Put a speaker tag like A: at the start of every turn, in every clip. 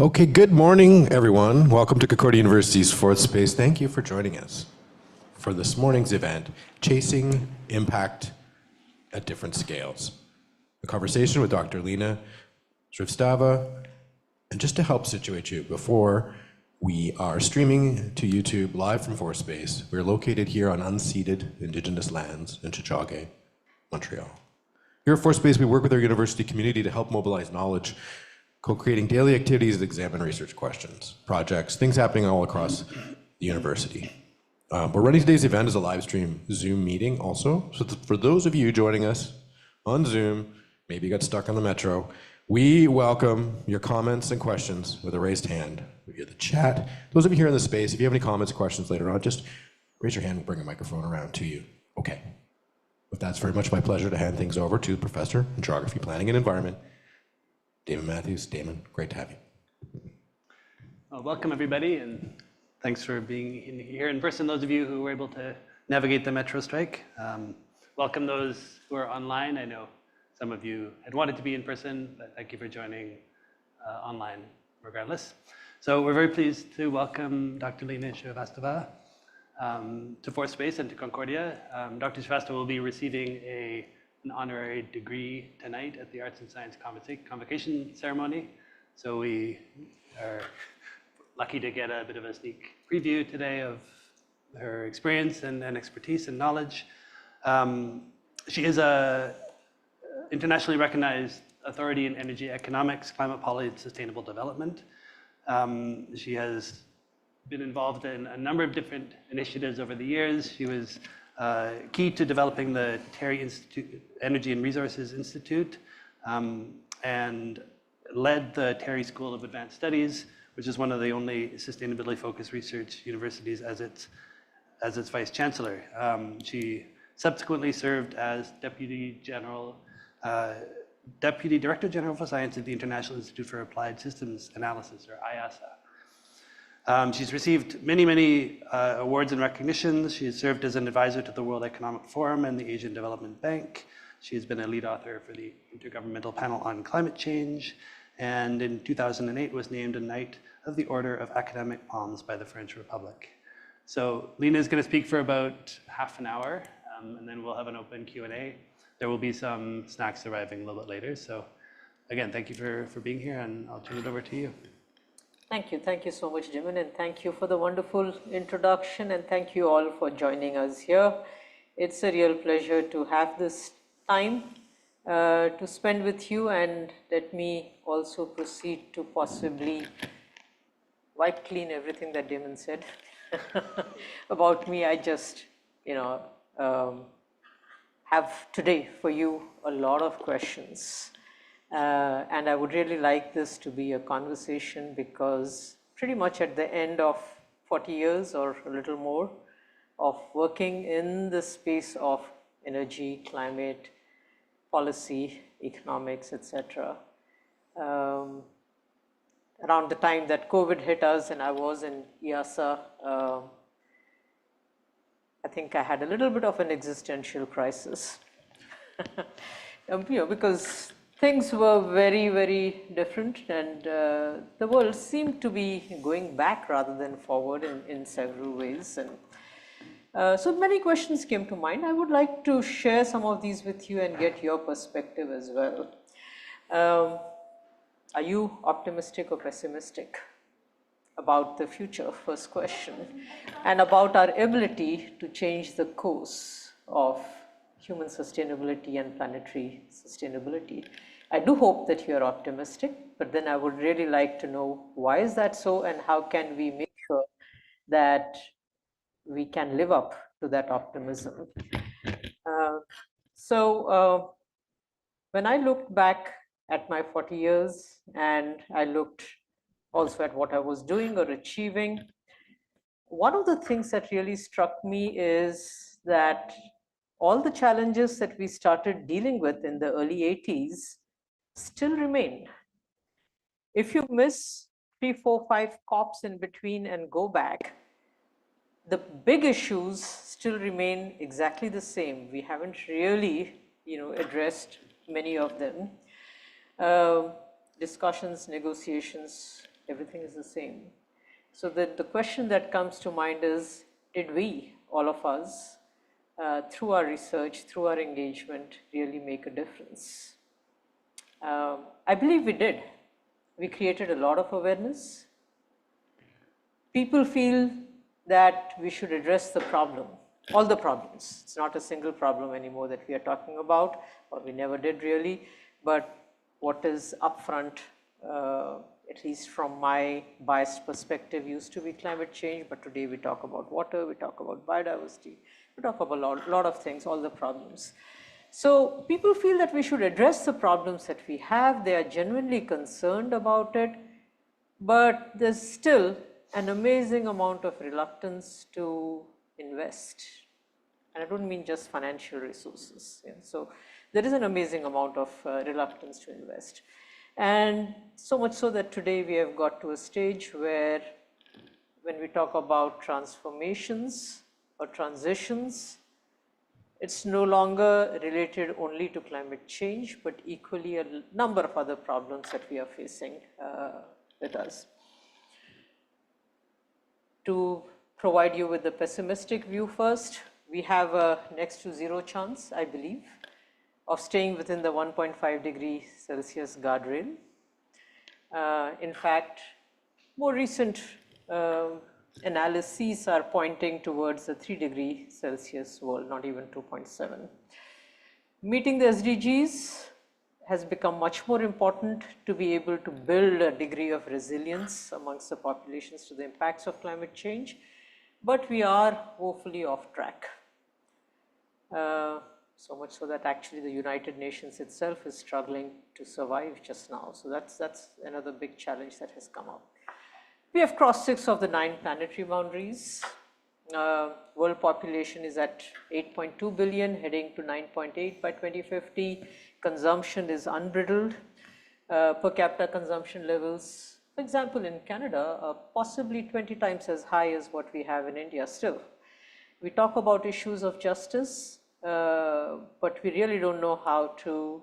A: Okay, good morning, everyone. Welcome to Concordia University's Fourth Space. Thank you for joining us for this morning's event, Chasing Impact at Different Scales. A conversation with Dr. Leena Srivastava. And just to help situate you, before we are streaming to YouTube live from Fourth Space. We're located here on unceded Indigenous lands in Tiohtià:ke, Montreal. Here at Fourth Space, we work with our university community to help mobilize knowledge, co-creating daily activities that examine research questions, projects, things happening all across the university. We're running today's event as a live stream Zoom meeting also. So for those of you joining us on Zoom, maybe you got stuck on the metro, we welcome your comments and questions with a raised hand via the chat. Those of you here in the space, if you have any comments or questions later on, just raise your hand and bring a microphone around to you. Okay. With that, it's very much my pleasure to hand things over to Professor in Geography, Planning and Environment, Damon Matthews. Damon, great to have you.
B: Welcome, everybody, and thanks for being here in person. Those of you who were able to navigate the metro strike. Welcome those who are online. I know some of you had wanted to be in person, but thank you for joining online regardless. So we're very pleased to welcome Dr. Leena Srivastava to Fourth Space and to Concordia. Dr. Srivastava will be receiving an honorary degree tonight at the Arts and Science Convocation Ceremony. So we are lucky to get a bit of a sneak preview today of her experience and expertise and knowledge. She is a internationally recognized authority in energy economics, climate policy, and sustainable development. She has been involved in a number of different initiatives over the years. She was key to developing the TERI Institute, Energy and Resources Institute, and led the TERI School of Advanced Studies, which is one of the only sustainability-focused research universities as its vice chancellor. She subsequently served as Deputy Director General for Science at the International Institute for Applied Systems Analysis, or IIASA. She's received many awards and recognitions. She has served as an advisor to the World Economic Forum and the Asian Development Bank. She has been a lead author for the Intergovernmental Panel on Climate Change, and in 2008 was named a Knight of the Order of Academic Palms by the French Republic. So Leena is going to speak for about half an hour, and then we'll have an open Q&A. There will be some snacks arriving a little bit later. So again, thank you for being here, and I'll turn it over to you.
C: Thank you so much, Damon, and thank you for the wonderful introduction, and thank you all for joining us here. It's a real pleasure to have this time to spend with you, and let me also proceed to possibly wipe clean everything that Damon said about me. I just, have today for you a lot of questions. And I would really like this to be a conversation because pretty much at the end of 40 years or a little more of working in the space of energy, climate, policy, economics, etc. Around the time that COVID hit us and I was in IIASA, I think I had a little bit of an existential crisis. Because things were very different, and the world seemed to be going back rather than forward in several ways. And so many questions came to mind. I would like to share some of these with you and get your perspective as well. Are you optimistic or pessimistic about the future? First question. And about our ability to change the course of human sustainability and planetary sustainability. I do hope that you are optimistic, but then I would really like to know why is that so, and how can we make sure that we can live up to that optimism. So when I looked back at my 40 years and I looked also at what I was doing or achieving, one of the things that really struck me is that all the challenges that we started dealing with in the early 80s still remain. If you miss 3, 4, 5 COPs in between and go back, the big issues still remain exactly the same. We haven't really, addressed many of them. Discussions, negotiations Everything is the same. So the question that comes to mind is, did we, all of us, through our research, through our engagement, really make a difference? I believe we did. We created a lot of awareness. People feel that we should address the problem, all the problems. It's not a single problem anymore that we are talking about, or we never did really, but what is upfront, at least from my biased perspective, used to be climate change, but today we talk about water, we talk about biodiversity, we talk about a lot of things, all the problems. So people feel that we should address the problems that we have. They are genuinely concerned about it, but there's still an amazing amount of reluctance to invest. And I don't mean just financial resources. Yeah. So there is an amazing amount of reluctance to invest. And so much so that today we have got to a stage where when we talk about transformations or transitions, it's no longer related only to climate change, but equally a number of other problems that we are facing with us. To provide you with the pessimistic view first, we have a next to zero chance, I believe, of staying within the 1.5 degree Celsius guardrail. In fact, more recent analyses are pointing towards the 3 degree Celsius world, not even 2.7. Meeting the SDGs has become much more important to be able to build a degree of resilience amongst the populations to the impacts of climate change, but we are woefully off track. So much so that actually the United Nations itself is struggling to survive just now. So that's another big challenge that has come up. We have crossed 6 of the 9 planetary boundaries. World population is at 8.2 billion, heading to 9.8 by 2050. Consumption is unbridled. Per capita consumption levels, for example, in Canada, are possibly 20 times as high as what we have in India still. We talk about issues of justice, but we really don't know how to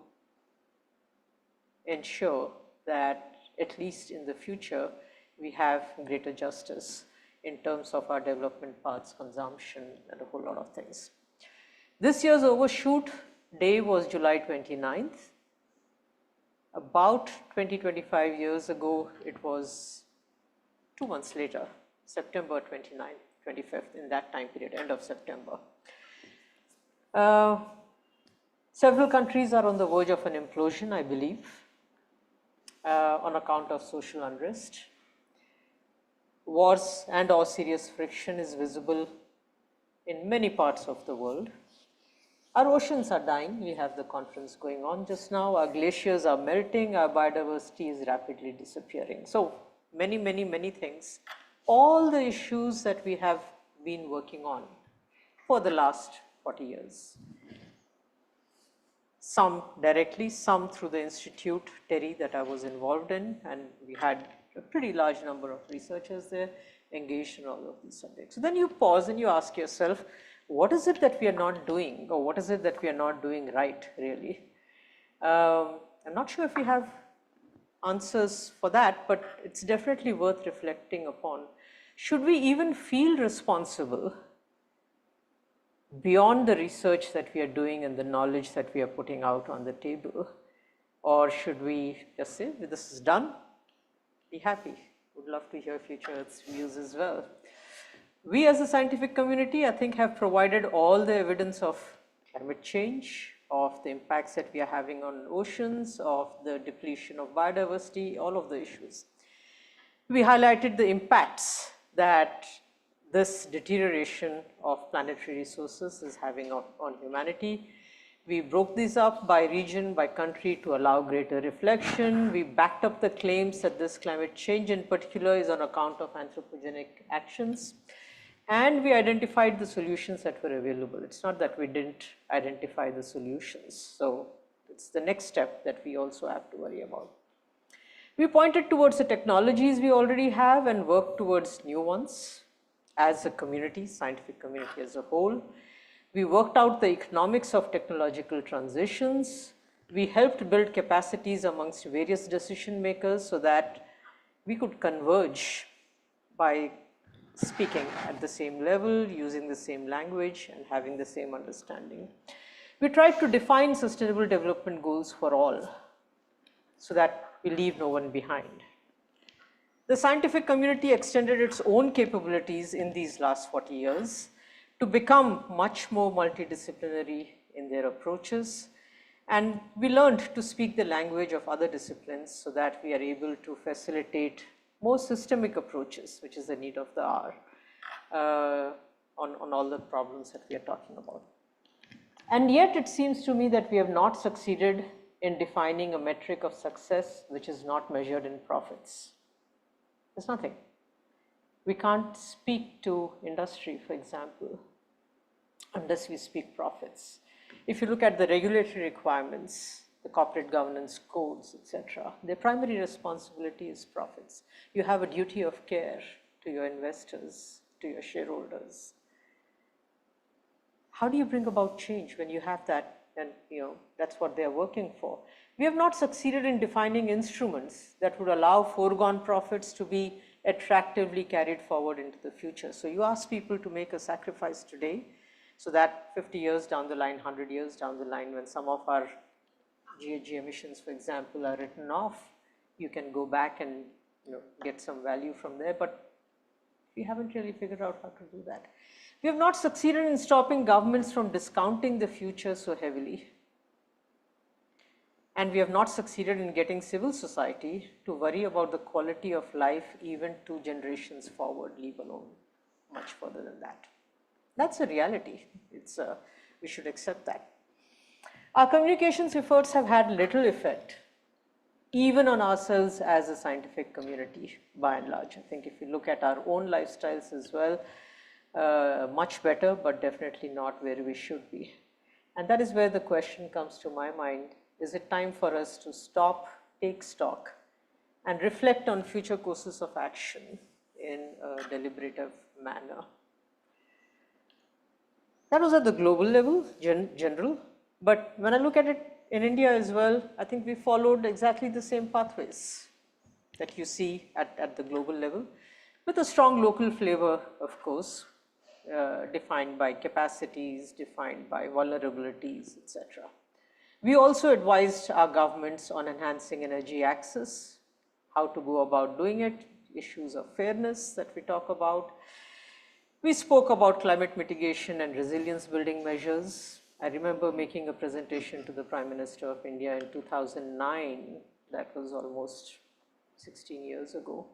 C: ensure that at least in the future we have greater justice in terms of our development paths, consumption, and a whole lot of things. This year's overshoot day was July 29th. About 20-25 years ago, it was 2 months later, September 29th, 25th, in that time period, end of September. Several countries are on the verge of an implosion, I believe, on account of social unrest. Wars and or serious friction is visible in many parts of the world. Our oceans are dying. We have the conference going on just now. Our glaciers are melting. Our biodiversity is rapidly disappearing. So many, many, many things. All the issues that we have been working on for the last 40 years. Some directly, some through the institute, TERI, that I was involved in, and we had a pretty large number of researchers there engaged in all of these subjects. So then you pause and you ask yourself, what is it that we are not doing, or what is it that we are not doing right, really? I'm not sure if we have answers for that, but it's definitely worth reflecting upon. Should we even feel responsible beyond the research that we are doing and the knowledge that we are putting out on the table? Or should we just say, this is done, be happy? Would love to hear future Earth's views as well. We as a scientific community, I think, have provided all the evidence of climate change, of the impacts that we are having on oceans, of the depletion of biodiversity, all of the issues. We highlighted the impacts that this deterioration of planetary resources is having on humanity. We broke these up by region, by country to allow greater reflection. We backed up the claims that this climate change in particular is on account of anthropogenic actions. And we identified the solutions that were available. It's not that we didn't identify the solutions. So it's the next step that we also have to worry about. We pointed towards the technologies we already have and worked towards new ones as a community, scientific community as a whole. We worked out the economics of technological transitions. We helped build capacities amongst various decision makers so that we could converge by speaking at the same level, using the same language, and having the same understanding. We tried to define sustainable development goals for all so that we leave no one behind. The scientific community extended its own capabilities in these last 40 years to become much more multidisciplinary in their approaches. And we learned to speak the language of other disciplines so that we are able to facilitate more systemic approaches, which is the need of the hour, on all the problems that we are talking about. And yet it seems to me that we have not succeeded in defining a metric of success which is not measured in profits. There's nothing. We can't speak to industry, for example, unless we speak profits. If you look at the regulatory requirements, the corporate governance codes, etc., their primary responsibility is profits. You have a duty of care to your investors, to your shareholders. How do you bring about change when you have that? And that's what they're working for. We have not succeeded in defining instruments that would allow foregone profits to be attractively carried forward into the future. So you ask people to make a sacrifice today so that 50 years down the line, 100 years down the line, when some of our GHG emissions, for example, are written off, you can go back and get some value from there. But we haven't really figured out how to do that. We have not succeeded in stopping governments from discounting the future so heavily. And we have not succeeded in getting civil society to worry about the quality of life even 2 generations forward, leave alone much further than that. That's a reality. We should accept that. Our communications efforts have had little effect, even on ourselves as a scientific community, by and large. I think if you look at our own lifestyles as well, much better, but definitely not where we should be. And that is where the question comes to my mind. Is it time for us to stop, take stock, and reflect on future courses of action in a deliberative manner? That was at the global level, general. But when I look at it in India as well, I think we followed exactly the same pathways that you see at the global level, with a strong local flavor, of course, defined by capacities, defined by vulnerabilities, etc. We also advised our governments on enhancing energy access, how to go about doing it, issues of fairness that we talk about. We spoke about climate mitigation and resilience building measures. I remember making a presentation to the Prime Minister of India in 2009, that was almost 16 years ago,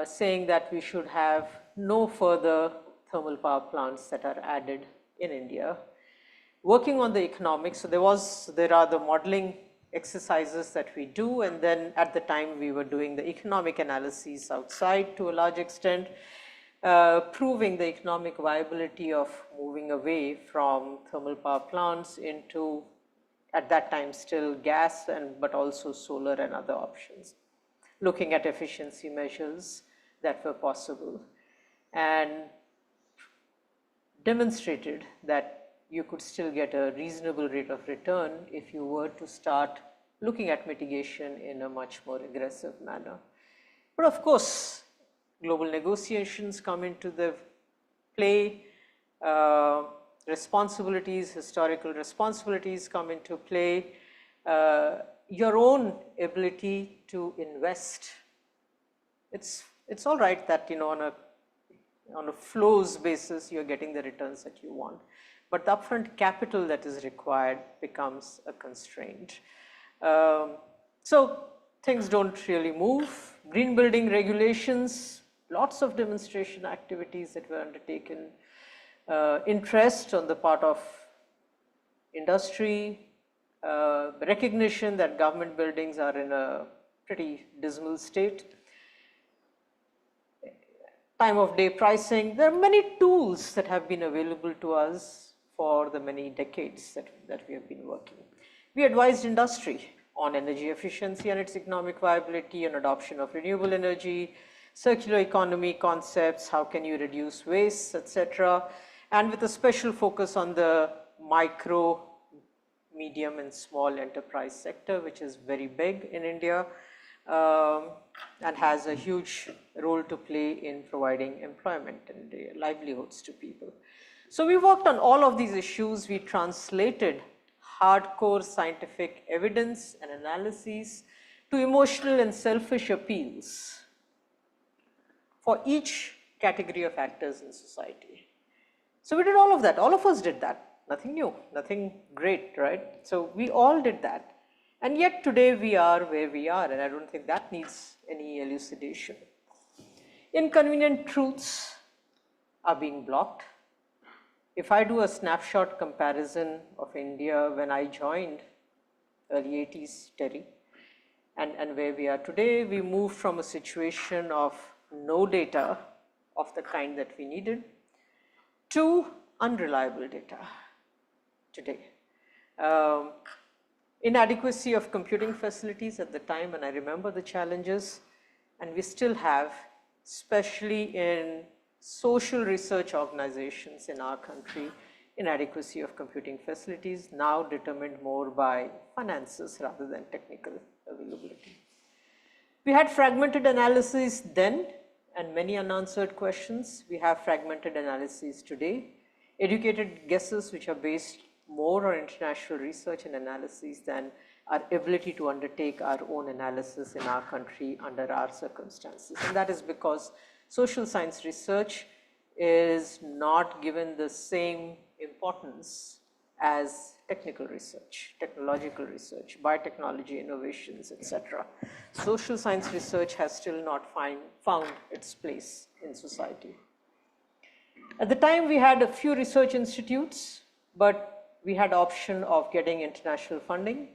C: saying that we should have no further thermal power plants that are added in India. Working on the economics, so there are the modeling exercises that we do, and then at the time we were doing the economic analyses outside to a large extent, proving the economic viability of moving away from thermal power plants into, at that time, still gas, but also solar and other options, looking at efficiency measures that were possible, and demonstrated that you could still get a reasonable rate of return if you were to start looking at mitigation in a much more aggressive manner. But of course, global negotiations come into the play, responsibilities, historical responsibilities come into play, your own ability to invest. It's all right that on a flows basis you're getting the returns that you want, but the upfront capital that is required becomes a constraint. So things don't really move. Green building regulations, lots of demonstration activities that were undertaken, interest on the part of industry, recognition that government buildings are in a pretty dismal state, time of day pricing. There are many tools that have been available to us for the many decades that we have been working. We advised industry on energy efficiency and its economic viability, and adoption of renewable energy, circular economy concepts, how can you reduce waste, etc. And with a special focus on the micro, medium and small enterprise sector, which is very big in India. and has a huge role to play in providing employment and livelihoods to people. So we worked on all of these issues. We translated hardcore scientific evidence and analyses to emotional and selfish appeals for each category of actors in society. So we did all of that. All of us did that. Nothing new, nothing great, right? So we all did that. And yet today we are where we are, and I don't think that needs any elucidation. Inconvenient truths are being blocked. If I do a snapshot comparison of India when I joined early 80s TERI and where we are today, we moved from a situation of no data of the kind that we needed to unreliable data today. Inadequacy of computing facilities at the time, and I remember the challenges, and we still have, especially in social research organizations in our country, inadequacy of computing facilities, now determined more by finances rather than technical availability. We had fragmented analysis then and many unanswered questions. We have fragmented analyses today, educated guesses which are based more on international research and analyses than our ability to undertake our own analysis in our country under our circumstances. And that is because social science research is not given the same importance as technical research, technological research, biotechnology innovations, etc. Social science research has still not found its place in society. At the time, we had a few research institutes, but we had option of getting international funding.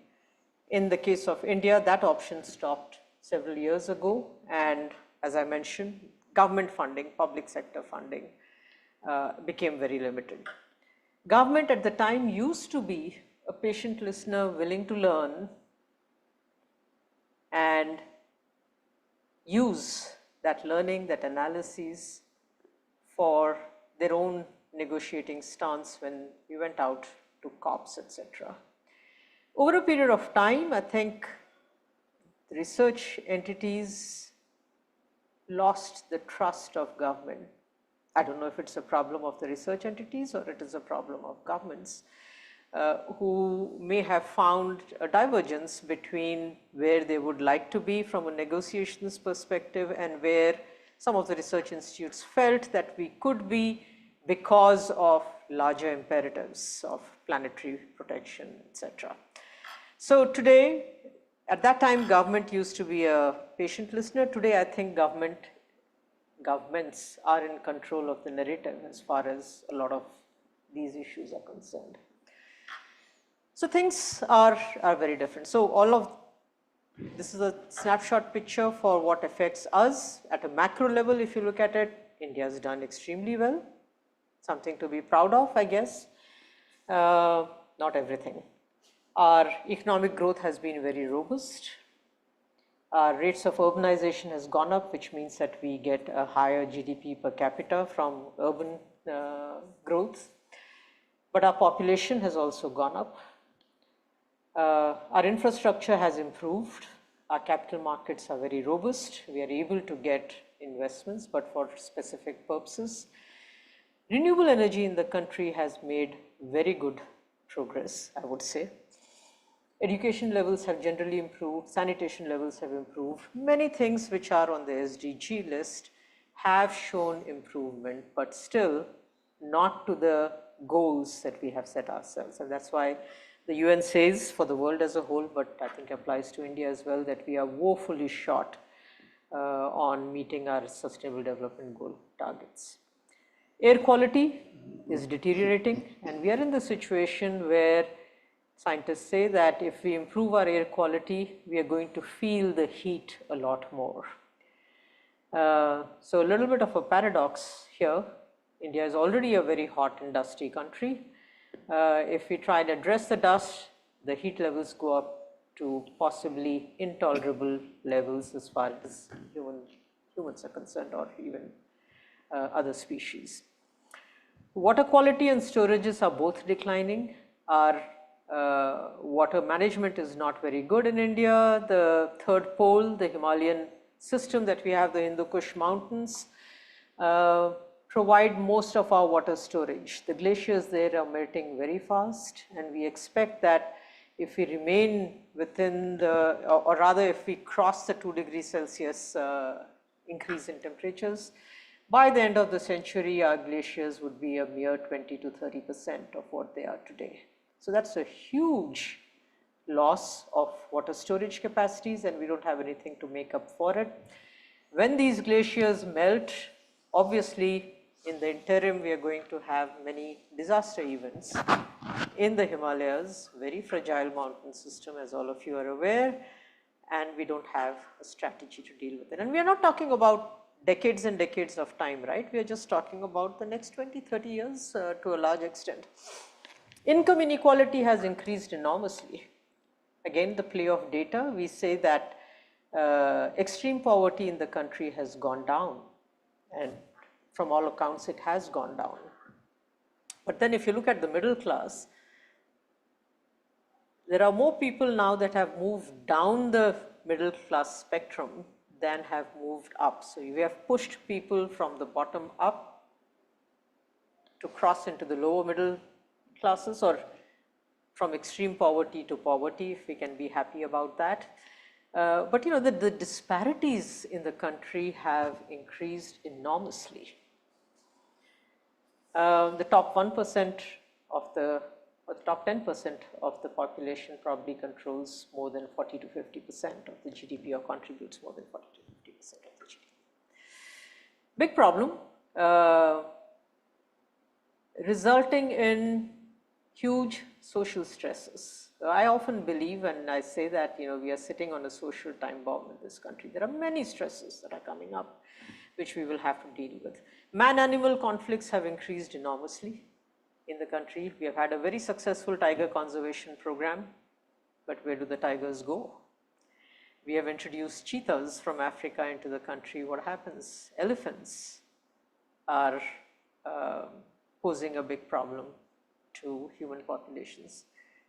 C: In the case of India, that option stopped several years ago, and as I mentioned, government funding, public sector funding became very limited. Government at the time used to be a patient listener willing to learn and use that learning, that analysis for their own negotiating stance when we went out to COPs, etc. Over a period of time, I think the research entities lost the trust of government. I don't know if it's a problem of the research entities or it is a problem of governments who may have found a divergence between where they would like to be from a negotiations perspective and where some of the research institutes felt that we could be because of larger imperatives of planetary protection, etc. So today, at that time, government used to be a patient listener. Today, I think governments are in control of the narrative as far as a lot of these issues are concerned. So things are very different. So this is a snapshot picture for what affects us at a macro level. If you look at it, India has done extremely well. Something to be proud of, I guess. Not everything. Our economic growth has been very robust. Our rates of urbanization has gone up, which means that we get a higher GDP per capita from urban growth. But our population has also gone up. Our infrastructure has improved. Our capital markets are very robust. We are able to get investments, but for specific purposes. Renewable energy in the country has made very good progress, I would say. Education levels have generally improved, sanitation levels have improved. Many things which are on the SDG list have shown improvement, but still not to the goals that we have set ourselves. And that's why the UN says for the world as a whole, but I think applies to India as well, that we are woefully short on meeting our sustainable development goal targets. Air quality is deteriorating, and we are in the situation where scientists say that if we improve our air quality, we are going to feel the heat a lot more. So a little bit of a paradox here. India is already a very hot and dusty country. If we try and address the dust, the heat levels go up to possibly intolerable levels as far as humans are concerned, or even other species. Water quality and storages are both declining. Our Water management is not very good in India. The third pole, the Himalayan system that we have, the Hindu Kush mountains, provide most of our water storage. The glaciers there are melting very fast, and we expect that if we remain within the, or rather if we cross the 2 degrees Celsius increase in temperatures, by the end of the century, our glaciers would be a mere 20 to 30% of what they are today. So that's a huge loss of water storage capacities, and we don't have anything to make up for it. When these glaciers melt, obviously in the interim we are going to have many disaster events in the Himalayas, very fragile mountain system as all of you are aware, and we don't have a strategy to deal with it. And we are not talking about decades and decades of time, right? We are just talking about the next 20, 30 years to a large extent. Income inequality has increased enormously. Again, the play of data, we say that extreme poverty in the country has gone down, and from all accounts it has gone down. But then if you look at the middle class, there are more people now that have moved down the middle class spectrum than have moved up. So we have pushed people from the bottom up to cross into the lower middle classes, or from extreme poverty to poverty, if we can be happy about that. But you know, the disparities in the country have increased enormously. The top 1% of the, or the top 10% of the population probably controls more than 40 to 50% of the GDP, or contributes more than 40 to 50% of the GDP. Big problem, resulting in huge social stresses. I often believe, and I say that, you know, we are sitting on a social time bomb in this country. There are many stresses that are coming up, which we will have to deal with. Man-animal conflicts have increased enormously in the country. We have had a very successful tiger conservation program, but where do the tigers go? We have introduced cheetahs from Africa into the country. What happens? Elephants are posing a big problem to human populations.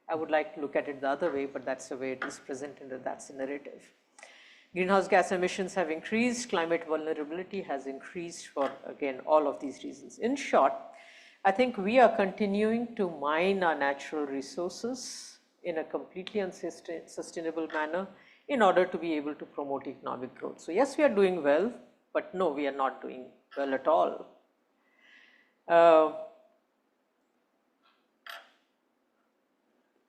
C: I would like to look at it the other way, but that's the way it is presented, and that's the narrative. Greenhouse gas emissions have increased, climate vulnerability has increased for, again, all of these reasons. In short, I think we are continuing to mine our natural resources in a completely unsustainable manner in order to be able to promote economic growth. So yes, we are doing well, but no, we are not doing well at all.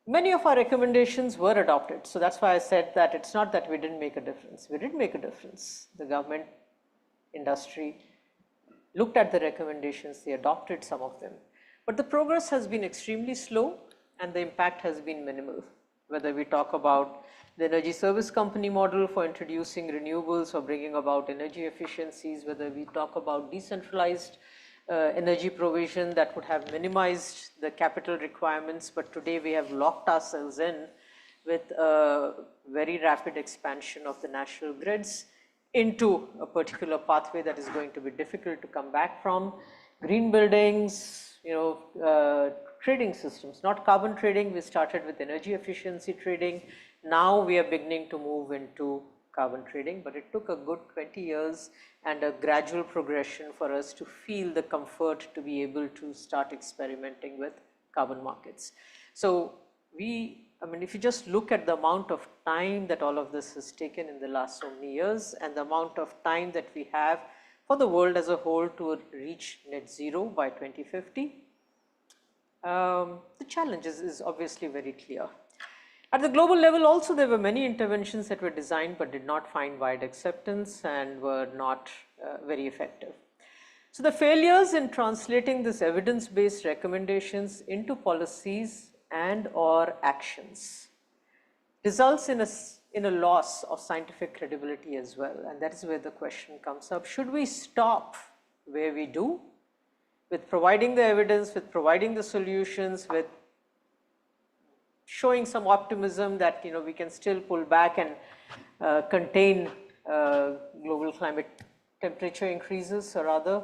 C: Many of our recommendations were adopted. So that's why I said that it's not that we didn't make a difference. We did make a difference. The government, industry looked at the recommendations, they adopted some of them. But the progress has been extremely slow, and the impact has been minimal. Whether we talk about the energy service company model for introducing renewables or bringing about energy efficiencies, whether we talk about decentralized energy provision that would have minimized the capital requirements, but today we have locked ourselves in with a very rapid expansion of the national grids into a particular pathway that is going to be difficult to come back from. Green buildings, you know, trading systems, not carbon trading. We started with energy efficiency trading. Now we are beginning to move into carbon trading, but it took a good 20 years and a gradual progression for us to feel the comfort to be able to start experimenting with carbon markets. So I mean, if you just look at the amount of time that all of this has taken in the last so many years, and the amount of time that we have for the world as a whole to reach net zero by 2050, the challenge is obviously very clear. At the global level also, there were many interventions that were designed but did not find wide acceptance and were not very effective. So the failures in translating this evidence-based recommendations into policies and or actions results in a loss of scientific credibility as well. And that is where the question comes up. Should we stop where we do, with providing the evidence, with providing the solutions, with showing some optimism that, you know, we can still pull back and contain global climate temperature increases, or rather,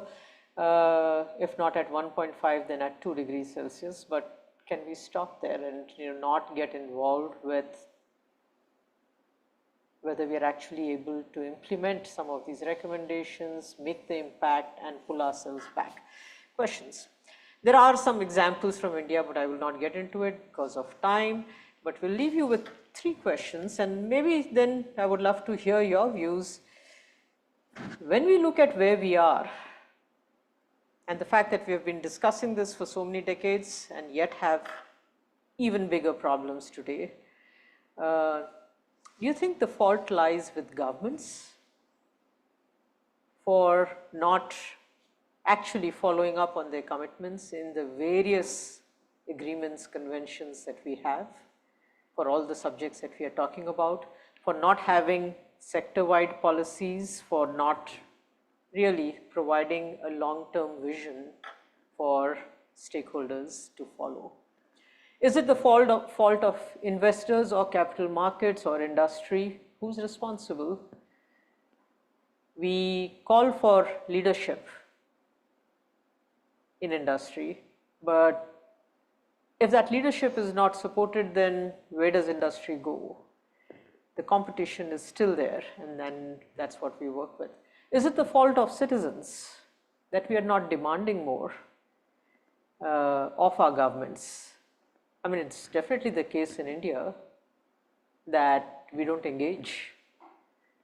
C: if not at 1.5, then at 2 degrees Celsius. But can we stop there and not get involved with whether we are actually able to implement some of these recommendations, make the impact, and pull ourselves back? Questions. There are some examples from India, but I will not get into it because of time. But we'll leave you with 3 questions, and maybe then I would love to hear your views. When we look at where we are, and the fact that we have been discussing this for so many decades and yet have even bigger problems today, do you think the fault lies with governments for not actually following up on their commitments in the various agreements, conventions that we have for all the subjects that we are talking about, for not having sector-wide policies, for not really providing a long-term vision for stakeholders to follow? Is it the fault of investors or capital markets or industry? Who's responsible? We call for leadership in industry, but if that leadership is not supported, then where does industry go? The competition is still there, and then that's what we work with. Is it the fault of citizens that we are not demanding more of our governments? I mean, it's definitely the case in India that we don't engage.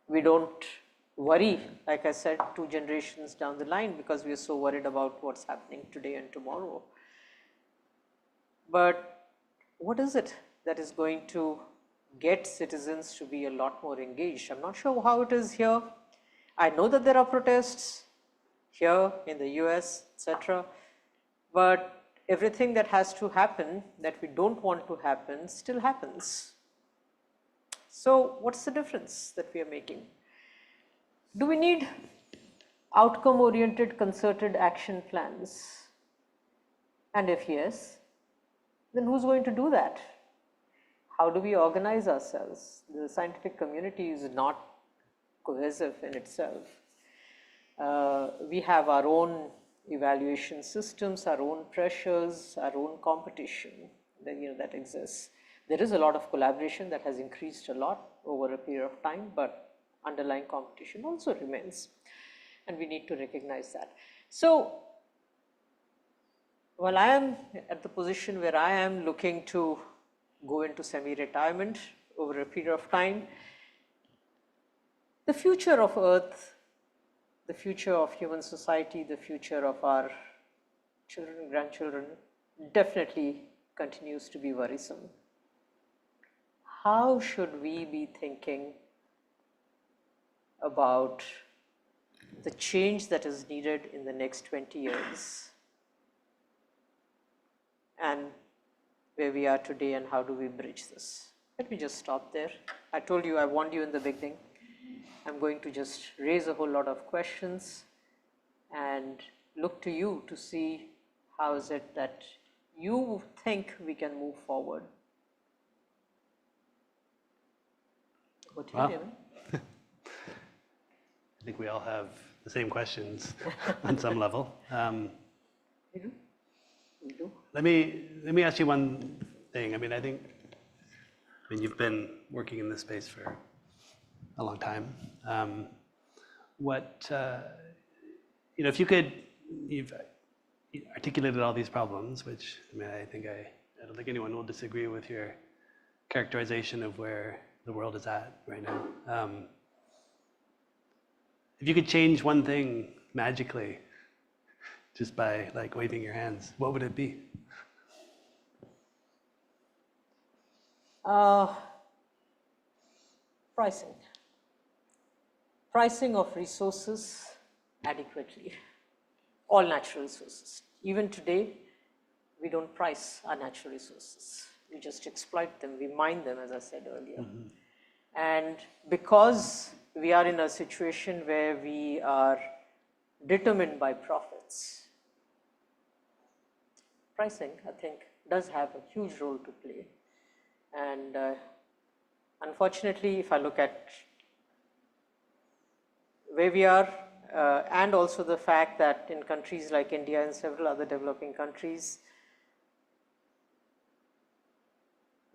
C: We don't worry, like I said, 2 generations down the line because we are so worried about what's happening today and tomorrow. But what is it that is going to get citizens to be a lot more engaged? I'm not sure how it is here. I know that there are protests here in the US, etc. But everything that has to happen, that we don't want to happen, still happens. So what's the difference that we are making? Do we need outcome-oriented concerted action plans? And if yes, then who's going to do that? How do we organize ourselves? The scientific community is not cohesive in itself. We have our own evaluation systems, our own pressures, our own competition that exists. There is a lot of collaboration that has increased a lot over a period of time, but underlying competition also remains, and we need to recognize that. So while I am at the position where I am looking to go into semi-retirement over a period of time, the future of Earth, the future of human society, the future of our children and grandchildren definitely continues to be worrisome. How should we be thinking about the change that is needed in the next 20 years and where we are today, and how do we bridge this? Let me just stop there. I told you, I warned you in the beginning. I'm going to just raise a whole lot of questions and look to you to see how is it that you think we can move forward. What do you do?
B: I think we all have the same questions on some level.
C: You do? You do?
B: Let me ask you one thing. I mean, you've been working in this space for a long time. If you've articulated all these problems, which I don't think anyone will disagree with your characterization of where the world is at right now. If you could change one thing magically, just by waving your hands, what would it be?
C: Pricing. Pricing of resources adequately, all natural resources. Even today, we don't price our natural resources. We just exploit them, we mine them, as I said earlier. Mm-hmm. And because we are in a situation where we are determined by profits, pricing, I think, does have a huge role to play. And unfortunately, if I look at where we are, and also the fact that in countries like India and several other developing countries,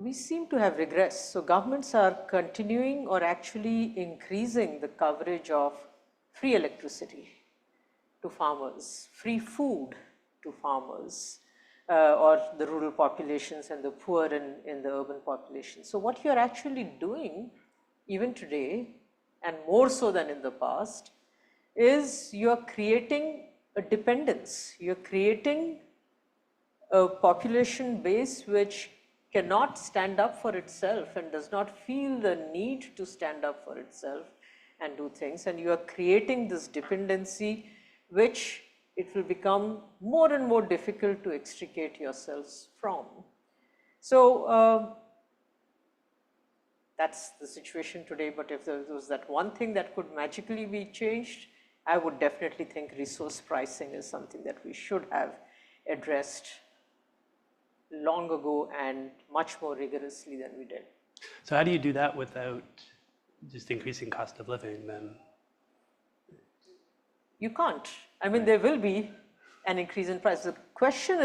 C: we seem to have regressed. So governments are continuing or actually increasing the coverage of free electricity to farmers, free food to farmers, or the rural populations and the poor in the urban population. So what you're actually doing, even today, and more so than in the past, is you're creating a dependence. You're creating a population base which cannot stand up for itself and does not feel the need to stand up for itself and do things. And you are creating this dependency which it will become more and more difficult to extricate yourselves from. So that's the situation today, but if there was that one thing that could magically be changed, I would definitely think resource pricing is something that we should have addressed long ago and much more rigorously than we did.
B: So how do you do that without just increasing cost of living then?
C: You can't. I mean, there will be an increase in price. The question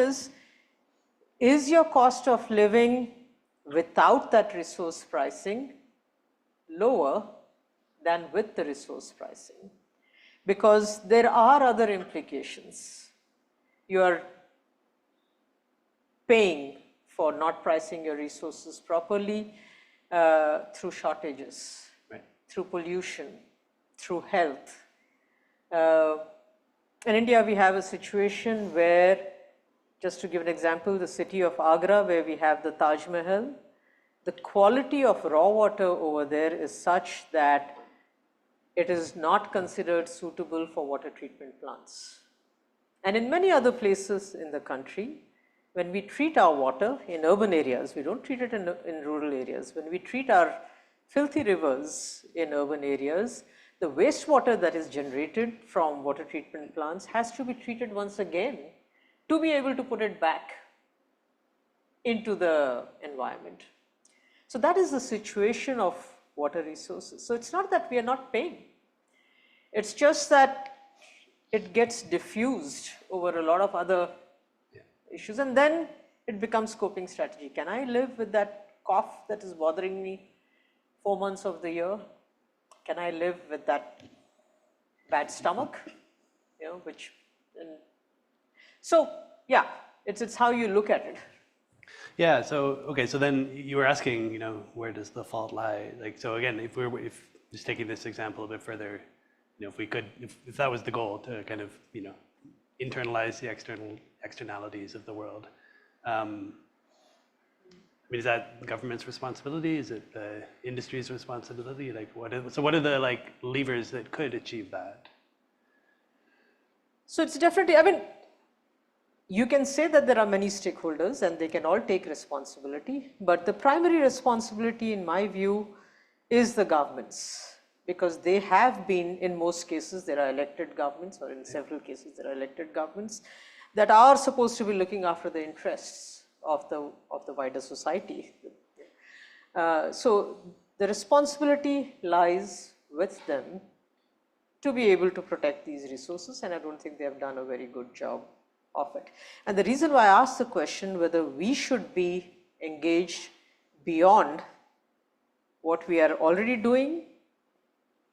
C: is your cost of living without that resource pricing lower than with the resource pricing? Because there are other implications. You are paying for not pricing your resources properly through shortages,
B: Right.
C: through pollution, through health. In India, we have a situation where, just to give an example, the city of Agra, where we have the Taj Mahal, the quality of raw water over there is such that it is not considered suitable for water treatment plants. And in many other places in the country, when we treat our water in urban areas, we don't treat it in rural areas. When we treat our filthy rivers in urban areas, the wastewater that is generated from water treatment plants has to be treated once again to be able to put it back into the environment. So that is the situation of water resources. So it's not that we are not paying. It's just that it gets diffused over a lot of other issues, and then it becomes coping strategy. Can I live with that cough that is bothering me 4 months of the year? Can I live with that bad stomach? So yeah, it's how you look at it.
B: Yeah. So okay. So then you were asking, where does the fault lie? Like, so again, if just taking this example a bit further, if that was the goal to kind of, internalize the externalities of the world. I mean, is that the government's responsibility? Is it the industry's responsibility? Like, what are the levers that could achieve that?
C: So it's definitely, I mean, you can say that there are many stakeholders and they can all take responsibility, but the primary responsibility in my view is the governments, because they have been, in most cases, there are elected governments, or in several cases there are elected governments that are supposed to be looking after the interests of the wider society. So the responsibility lies with them to be able to protect these resources, and I don't think they have done a very good job of it. And the reason why I asked the question whether we should be engaged beyond what we are already doing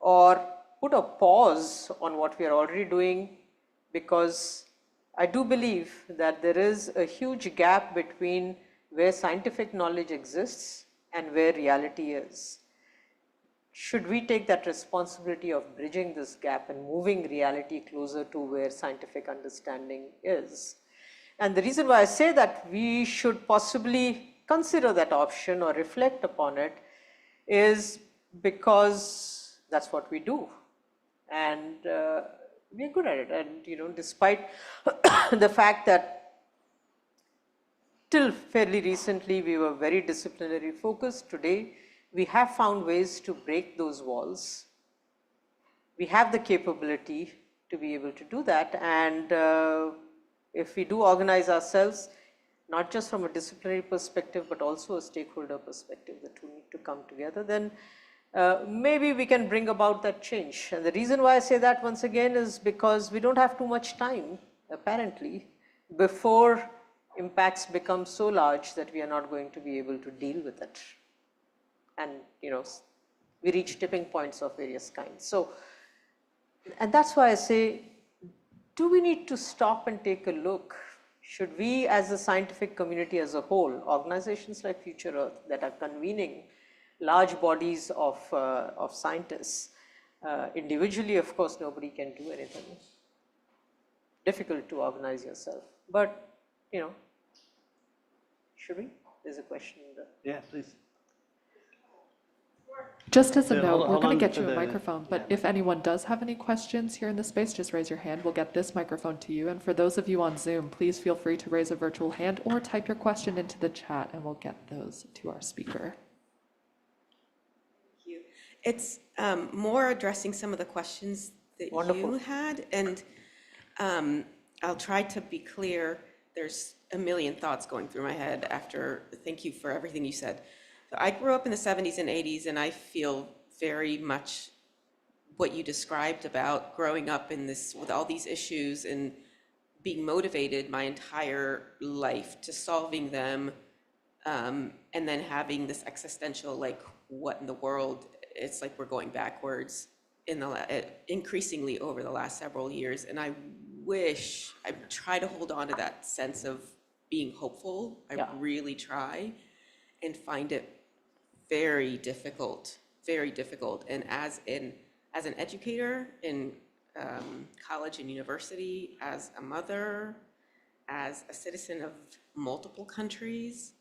C: or put a pause on what we are already doing, because I do believe that there is a huge gap between where scientific knowledge exists and where reality is. Should we take that responsibility of bridging this gap and moving reality closer to where scientific understanding is? And the reason why I say that we should possibly consider that option or reflect upon it is because that's what we do. And we're good at it. And despite the fact that till fairly recently we were very disciplinary focused, today we have found ways to break those walls. We have the capability to be able to do that, and if we do organize ourselves, not just from a disciplinary perspective but also a stakeholder perspective, the two need to come together, then maybe we can bring about that change. And the reason why I say that once again is because we don't have too much time, apparently, before impacts become so large that we are not going to be able to deal with it. And, we reach tipping points of various kinds. So, and that's why I say, do we need to stop and take a look? Should we, as a scientific community as a whole, organizations like Future Earth that are convening large bodies of scientists, individually, of course, nobody can do anything. Difficult to organize yourself, but, should we? There's a question there.
B: Yeah, please.
D: Just as a
B: So
D: note, we're
B: hold
D: going
B: on
D: to get
B: for
D: you a
B: the-
D: microphone, but if anyone does have any questions here in the space, just raise your hand. We'll get this microphone to you. And for those of you on Zoom, please feel free to raise a virtual hand or type your question into the chat, and we'll get those to our speaker.
E: Thank you. It's more addressing some of the questions that
C: Wonderful.
E: you had, and I'll try to be clear. There's a million thoughts going through my head after, thank you for everything you said. So I grew up in the 70s and 80s, and I feel very much what you described about growing up in this, with all these issues and being motivated my entire life to solving them, and then having this existential, like, what in the world? It's like we're going backwards increasingly over the last several years. And I try to hold on to that sense of being hopeful. I really try, and find it very difficult, very difficult. And as an educator in college and university, as a mother, as a citizen of multiple countries,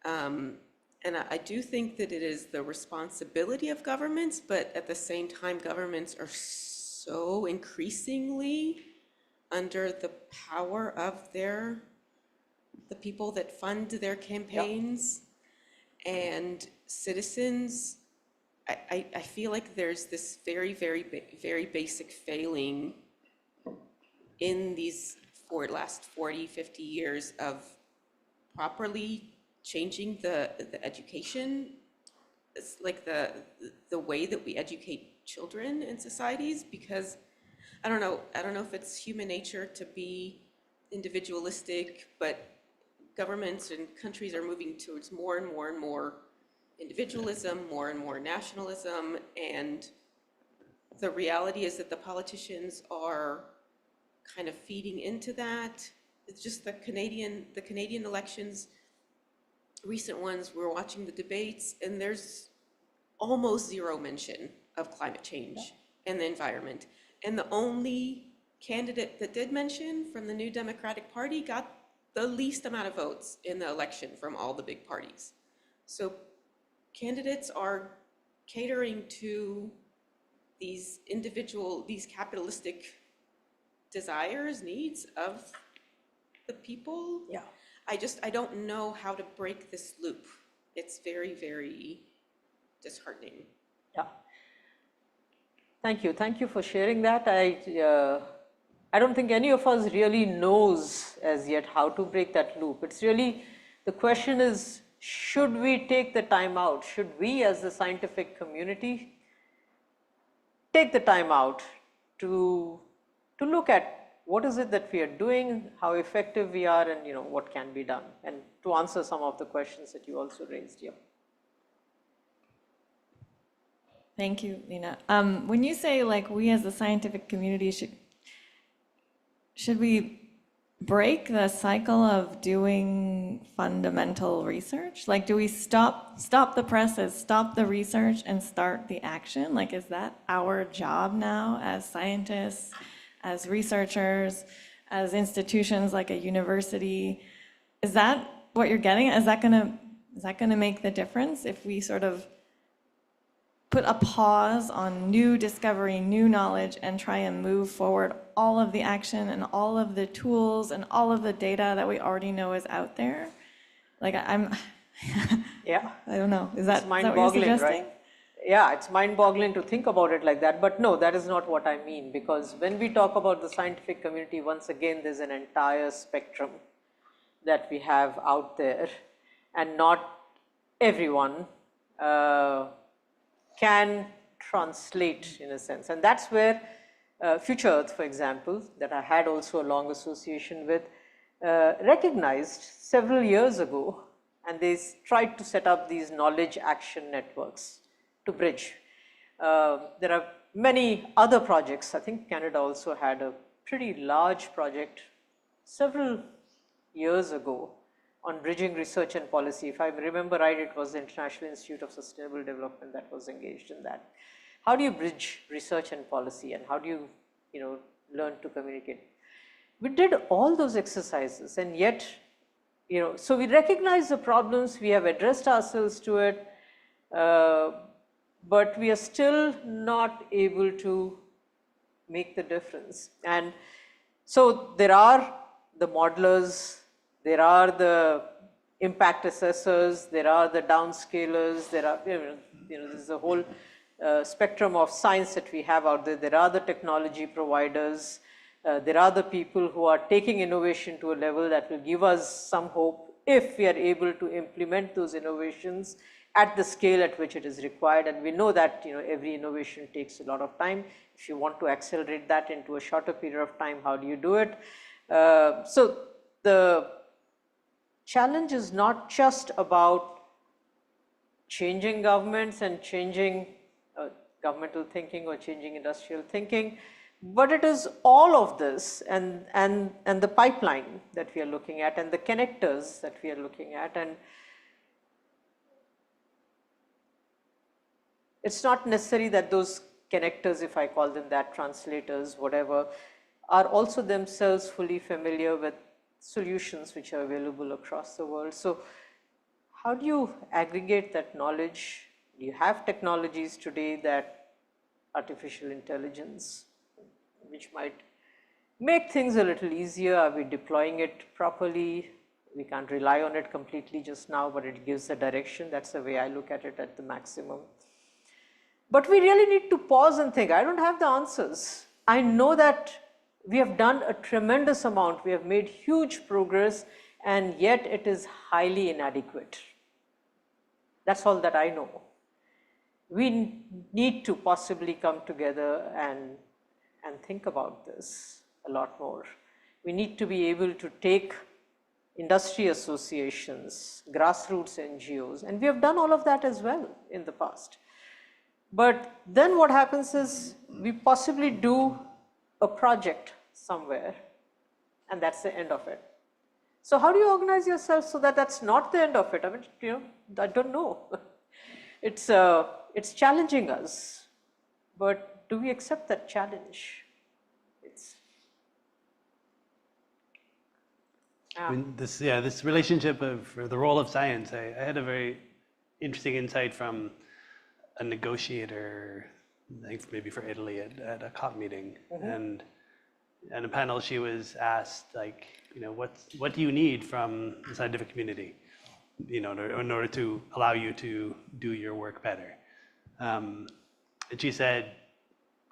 E: and I do think that it is the responsibility of governments, but at the same time, governments are so increasingly under the power of the people that fund their campaigns. And citizens, I feel like there's this very, very, very basic failing in these last 40, 50 years of properly changing the education. It's like the way that we educate children in societies, because I don't know if it's human nature to be individualistic, but governments and countries are moving towards more and more and more individualism, more and more nationalism, and the reality is that the politicians are kind of feeding into that. It's just the Canadian elections, recent ones, we're watching the debates, and there's almost zero mention of climate change and the environment. And the only candidate that did mention from the New Democratic Party got the least amount of votes in the election from all the big parties. So candidates are catering to these capitalistic desires, needs of the people.
C: Yeah.
E: I don't know how to break this loop. It's very, very disheartening.
C: Yeah. Thank you. Thank you for sharing that. I don't think any of us really knows as yet how to break that loop. It's really, the question is, should we take the time out? Should we as the scientific community take the time out to look at what is it that we are doing, how effective we are, and what can be done, and to answer some of the questions that you also raised here.
F: Thank you, Leena. When you say, like, we as the scientific community should we break the cycle of doing fundamental research? Like, do we stop the presses, stop the research, and start the action? Like, is that our job now as scientists, as researchers, as institutions like a university? Is that what you're getting at? Is that gonna make the difference if we sort of put a pause on new discovery, new knowledge, and try and move forward all of the action and all of the tools and all of the data that we already know is out there? Like,
C: Yeah.
F: I don't know. Is that what you're
C: mind-boggling,
F: suggesting?
C: right? Yeah, it's mind-boggling to think about it like that, but no, that is not what I mean, because when we talk about the scientific community, once again, there's an entire spectrum that we have out there, and not everyone can translate, in a sense. And that's where Future Earth, for example, that I had also a long association with, recognized several years ago, and they tried to set up these knowledge action networks to bridge. There are many other projects. I think Canada also had a pretty large project several years ago on bridging research and policy. If I remember right, it was the International Institute of Sustainable Development that was engaged in that. How do you bridge research and policy, and how do you, learn to communicate? We did all those exercises, and yet, so we recognize the problems, we have addressed ourselves to it, but we are still not able to make the difference. And so there are the modelers, there are the impact assessors, there are the downscalers, there are, there's a whole spectrum of science that we have out there. There are the technology providers, there are the people who are taking innovation to a level that will give us some hope if we are able to implement those innovations at the scale at which it is required. And we know that every innovation takes a lot of time. If you want to accelerate that into a shorter period of time, how do you do it? So the challenge is not just about changing governments and changing governmental thinking or changing industrial thinking, but it is all of this and the pipeline that we are looking at and the connectors that we are looking at. And it's not necessary that those connectors, if I call them that, translators, whatever, are also themselves fully familiar with solutions which are available across the world. So how do you aggregate that knowledge? Do you have technologies today that artificial intelligence, which might make things a little easier? Are we deploying it properly? We can't rely on it completely just now, but it gives the direction. That's the way I look at it at the maximum. But we really need to pause and think. I don't have the answers. I know that we have done a tremendous amount. We have made huge progress, and yet it is highly inadequate. That's all that I know. We need to possibly come together and think about this a lot more. We need to be able to take industry associations, grassroots NGOs, and we have done all of that as well in the past. But then what happens is we possibly do a project somewhere, and that's the end of it. So how do you organize yourself so that that's not the end of it? I mean, I don't know. It's challenging us, but do we accept that challenge?
B: I mean, this relationship of the role of science. I had a very interesting insight from a negotiator, I think maybe for Italy at a COP meeting, and in a panel she was asked, like, what do you need from the scientific community, in order to allow you to do your work better? And she said,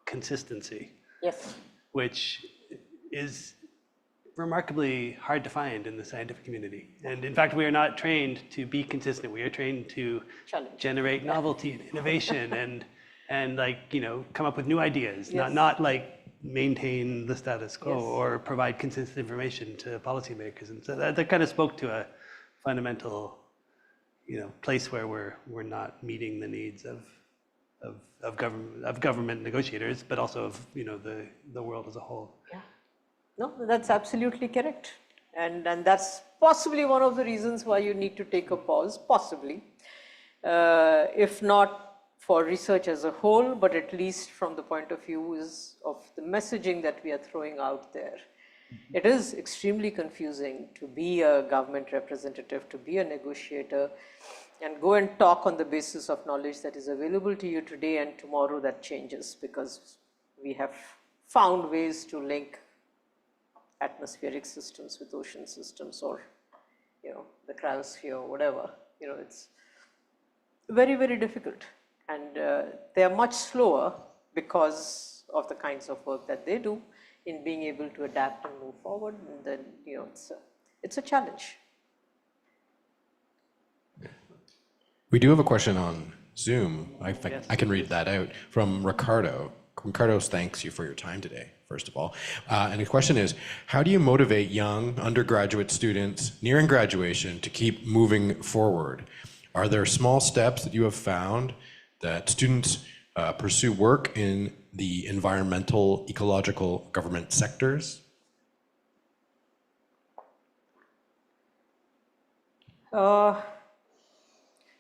B: consistency.
C: Yes.
B: Which is remarkably hard to find in the scientific community. And in fact, we are not trained to be consistent. We are trained to generate novelty and innovation and come up with new ideas,
C: yes.
B: not like maintain the status quo, yes, or provide consistent information to policymakers. And so that kind of spoke to a fundamental, place where we're not meeting the needs of government negotiators, but also of the world as a whole.
C: Yeah. No, that's absolutely correct. And that's possibly one of the reasons why you need to take a pause, possibly. If not for research as a whole, but at least from the point of view of the messaging that we are throwing out there. Mm-hmm. It is extremely confusing to be a government representative, to be a negotiator, and go and talk on the basis of knowledge that is available to you today, and tomorrow that changes because we have found ways to link atmospheric systems with ocean systems, or the cryosphere, or whatever. It's very, very difficult, and they are much slower because of the kinds of work that they do in being able to adapt and move forward. And then it's a challenge.
A: We do have a question on Zoom. I think
B: Yes.
A: I can read that out from Ricardo. Ricardo thanks you for your time today. first of all. And the question is, how do you motivate young undergraduate students nearing graduation to keep moving forward? Are there small steps that you have found that students pursue work in the environmental, ecological, government sectors?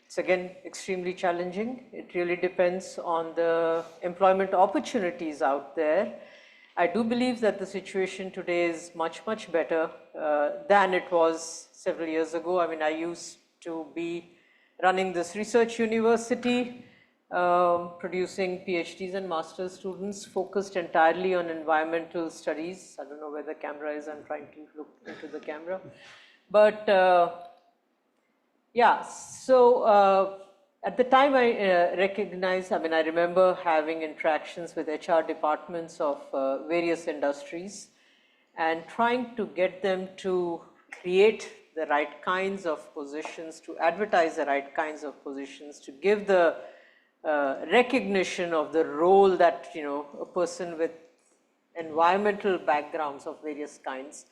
C: It's again extremely challenging. It really depends on the employment opportunities out there. I do believe that the situation today is much, much better than it was several years ago. I mean, I used to be running this research university, producing PhDs and master's students focused entirely on environmental studies. I don't know where the camera is, I'm trying to look into the camera. But yeah, so at the time I recognized, I mean, I remember having interactions with HR departments of various industries and trying to get them to create the right kinds of positions, to advertise the right kinds of positions, to give the recognition of the role that, you know, a person with environmental backgrounds of various kinds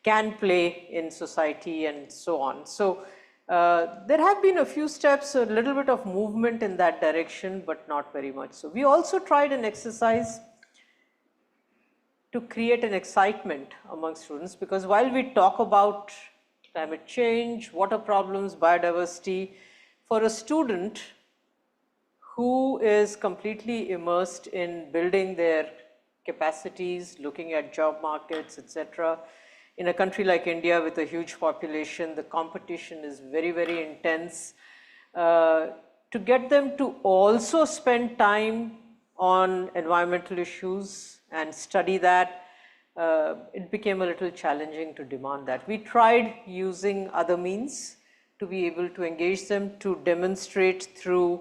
C: can play in society and so on. So there have been a few steps, a little bit of movement in that direction, but not very much. So we also tried an exercise to create an excitement among students, because while we talk about climate change, water problems, biodiversity, for a student who is completely immersed in building their capacities, looking at job markets, etc., in a country like India with a huge population, the competition is very, very intense. To get them to also spend time on environmental issues and study that, it became a little challenging to demand that. We tried using other means to be able to engage them, to demonstrate through,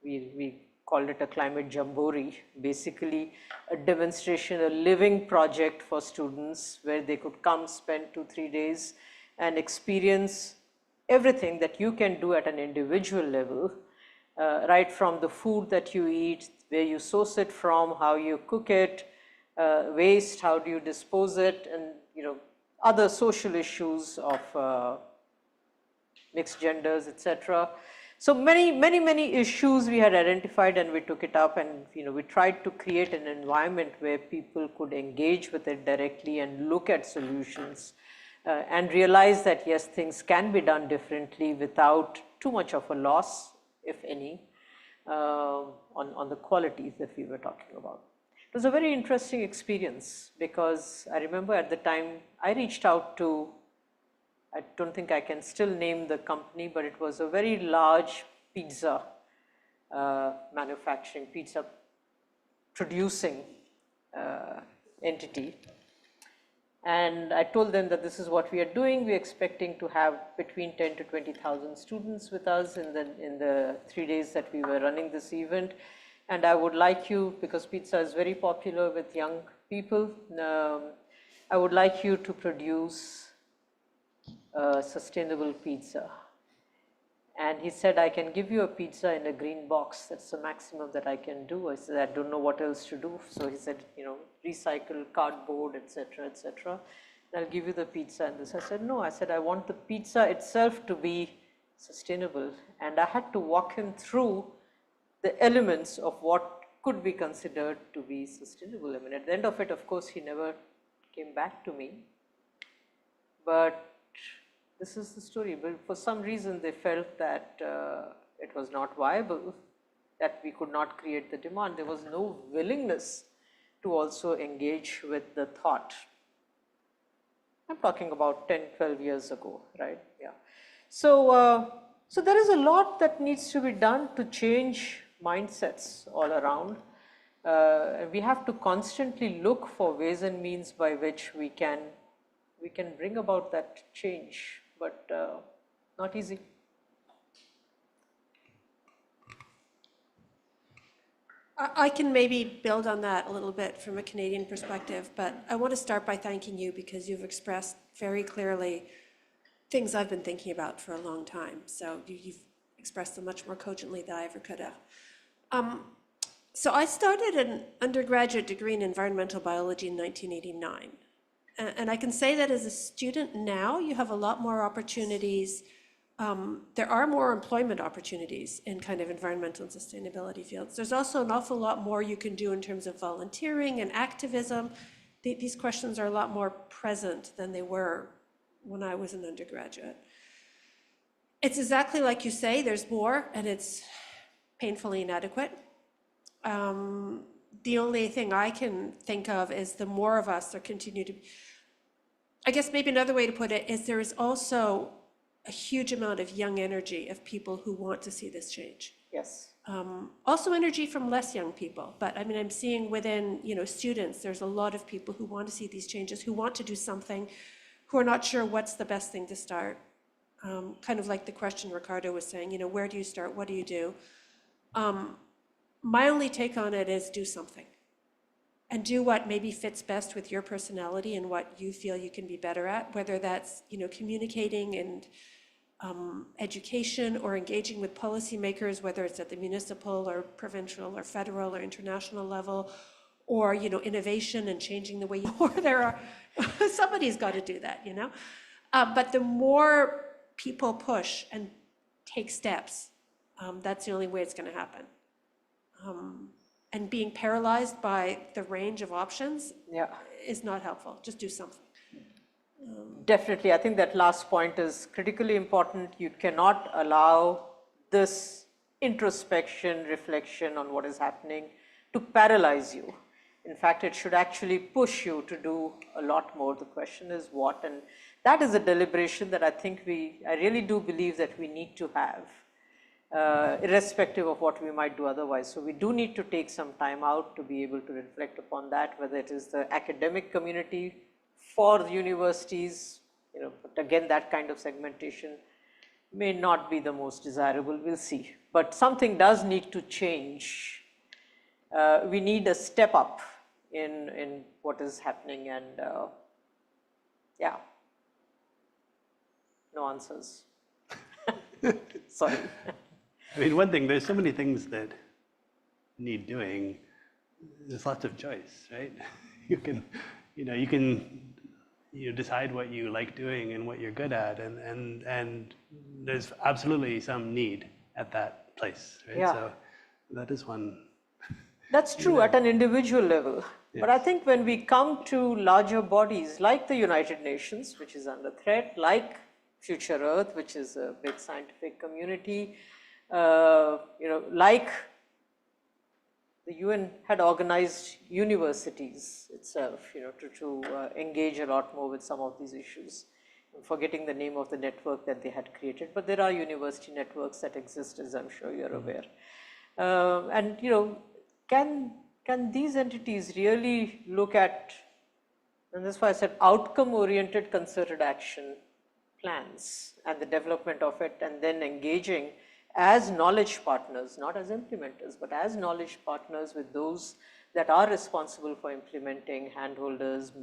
C: we called it a climate jamboree, basically a demonstration, a living project for students where they could come spend 2-3 days and experience everything that you can do at an individual level, right from the food that you eat, where you source it from, how you cook it, waste, how do you dispose it, and, you know, other social issues of mixed genders, etc. So many issues we had identified, and we took it up, and, you know, we tried to create an environment where people could engage with it directly and look at solutions and realize that yes, things can be done differently without too much of a loss, if any, on the qualities that we were talking about. It was a very interesting experience, because I remember at the time I reached out to, I don't think I can still name the company, but it was a very large pizza manufacturing, pizza producing entity. And I told them that this is what we are doing. We're expecting to have between 10 to 20,000 students with us in the 3 days that we were running this event. And I would like you, because pizza is very popular with young people, I would like you to produce sustainable pizza. And he said, I can give you a pizza in a green box. That's the maximum that I can do. I said, I don't know what else to do. So he said, you know, recycle cardboard, etc., etc. And I'll give you the pizza and this. I said, no. I said, I want the pizza itself to be sustainable. And I had to walk him through the elements of what could be considered to be sustainable. I mean, at the end of it, of course, he never came back to me. But this is the story. But for some reason, they felt that it was not viable, that we could not create the demand. There was no willingness to also engage with the thought. I'm talking about 10, 12 years ago, right? Yeah. So, so there is a lot that needs to be done to change mindsets all around. We have to constantly look for ways and means by which we can bring about that change, but not easy.
G: I can maybe build on that a little bit from a Canadian perspective, but I want to start by thanking you because you've expressed very clearly things I've been thinking about for a long time. So you've expressed them much more cogently than I ever could have. So I started an undergraduate degree in environmental biology in 1989. And I can say that as a student now, you have a lot more opportunities. There are more employment opportunities in kind of environmental and sustainability fields. There's also an awful lot more you can do in terms of volunteering and activism. These questions are a lot more present than they were when I was an undergraduate. It's exactly like you say, there's more, and it's painfully inadequate. The only thing I can think of is the more of us that continue to, I guess maybe another way to put it is there is also a huge amount of young energy of people who want to see this change.
C: Yes.
G: Also energy from less young people, but I mean, I'm seeing within, students, there's a lot of people who want to see these changes, who want to do something, who are not sure what's the best thing to start. Kind of like the question Ricardo was saying, where do you start? What do you do? My only take on it is do something. And do what maybe fits best with your personality and what you feel you can be better at, whether that's, communicating and education or engaging with policymakers, whether it's at the municipal or provincial or federal or international level, or, innovation and changing the way you, or there are, somebody's got to do that, But the more people push and take steps, that's the only way it's going to happen. And being paralyzed by the range of options is not helpful. Just do something.
C: Definitely, I think that last point is critically important. You cannot allow this introspection, reflection on what is happening to paralyze you. In fact, it should actually push you to do a lot more. The question is what, and that is a deliberation that I think I really do believe that we need to have. Irrespective of what we might do otherwise. So we do need to take some time out to be able to reflect upon that, whether it is the academic community for the universities, but again, that kind of segmentation may not be the most desirable, we'll see. But something does need to change. We need a step up in what is happening, and no answers. Sorry.
B: I mean, one thing, there's so many things that need doing. There's lots of choice, right? You can decide what you like doing and what you're good at, and there's absolutely some need at that place, right?
C: Yeah.
B: So that is one.
C: That's true at an individual level.
B: Yes.
C: But I think when we come to larger bodies like the United Nations, which is under threat, like Future Earth, which is a big scientific community, like the UN had organized universities itself, to engage a lot more with some of these issues. I'm forgetting the name of the network that they had created, but there are university networks that exist, as I'm sure you're aware. And can these entities really look at, and that's why I said outcome-oriented concerted action plans and the development of it, and then engaging as knowledge partners, not as implementers, but as knowledge partners with those that are responsible for implementing, handholders,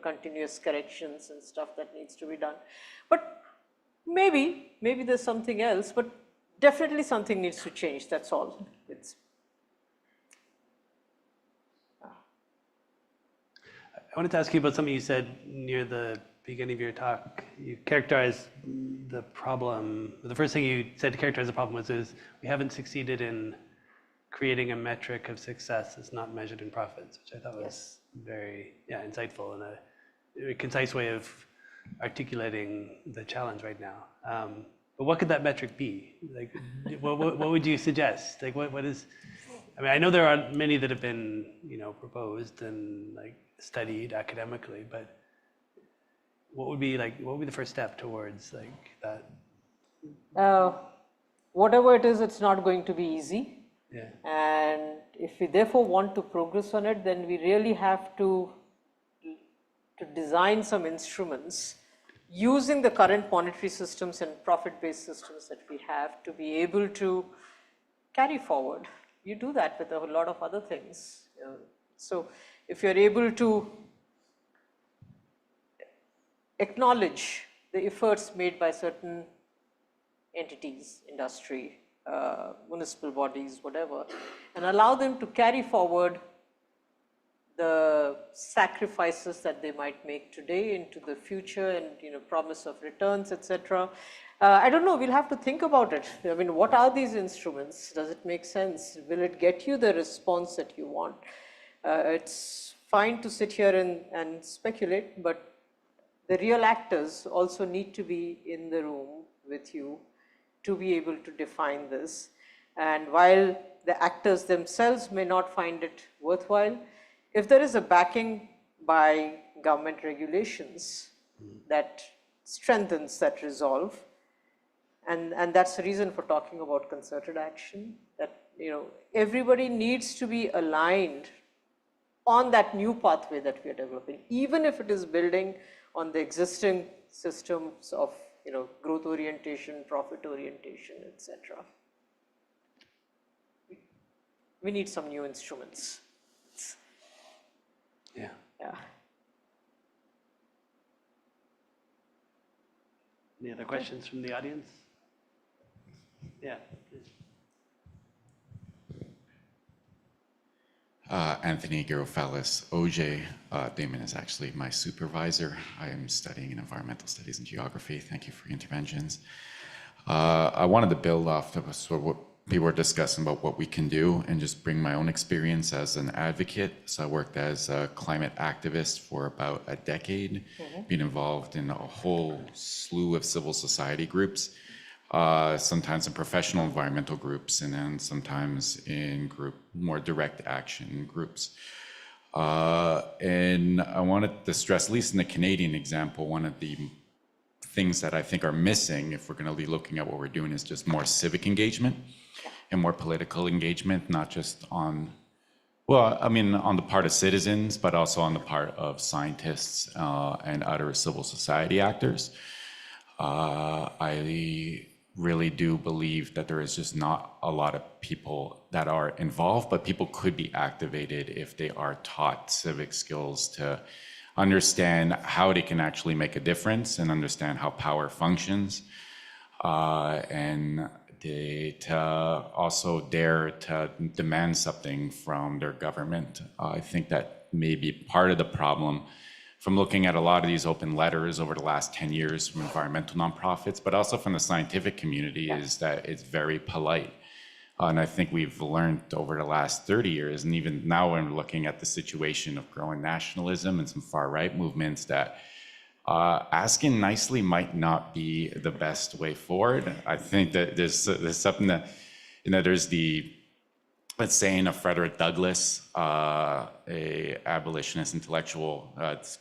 C: continuous corrections and stuff that needs to be done. But maybe there's something else, but definitely something needs to change, that's all.
B: I wanted to ask you about something you said near the beginning of your talk. You characterized the problem. The first thing you said to characterize the problem was we haven't succeeded in creating a metric of success that's not measured in profits, which I thought was very insightful and a very concise way of articulating the challenge right now. But what could that metric be? Like, what would you suggest? Like, what is? I mean, I know there are many that have been proposed and studied academically, but what would be the first step towards that?
C: Whatever it is, it's not going to be easy.
B: Yeah.
C: And if we therefore want to progress on it, then we really have to design some instruments using the current monetary systems and profit-based systems that we have to be able to carry forward. You do that with a lot of other things. So if you're able to acknowledge the efforts made by certain entities, industry, municipal bodies, whatever, and allow them to carry forward the sacrifices that they might make today into the future and, promise of returns, etc. I don't know, we'll have to think about it. I mean, what are these instruments? Does it make sense? Will it get you the response that you want? It's fine to sit here and speculate, but the real actors also need to be in the room with you to be able to define this. And while the actors themselves may not find it worthwhile, if there is a backing by government regulations that strengthens that resolve, and that's the reason for talking about concerted action, that everybody needs to be aligned on that new pathway that we are developing, even if it is building on the existing systems of growth orientation, profit orientation, etc. We need some new instruments.
B: Yeah.
C: Yeah.
B: Any other questions from the audience? Yeah. Please.
H: Anthony Garofallis, OJ. Damon is actually my supervisor. I am studying in environmental studies and geography. Thank you for your interventions. I wanted to build off of sort of what people were discussing about what we can do and just bring my own experience as an advocate. So I worked as a climate activist for about a decade, being involved in a whole slew of civil society groups. Sometimes in professional environmental groups, and then sometimes in more direct action groups. And I wanted to stress, at least in the Canadian example, one of the things that I think are missing, if we're going to be looking at what we're doing, is just more civic engagement and more political engagement, not just on the part of citizens, but also on the part of scientists and other civil society actors. I really do believe that there is just not a lot of people that are involved, but people could be activated if they are taught civic skills to understand how they can actually make a difference and understand how power functions, and to also dare to demand something from their government. I think that may be part of the problem from looking at a lot of these open letters over the last 10 years from environmental nonprofits, but also from the scientific community, is that it's very polite. And I think we've learned over the last 30 years, and even now when we're looking at the situation of growing nationalism and some far-right movements, that asking nicely might not be the best way forward. I think that there's something that, there's the saying of Frederick Douglass, a abolitionist intellectual,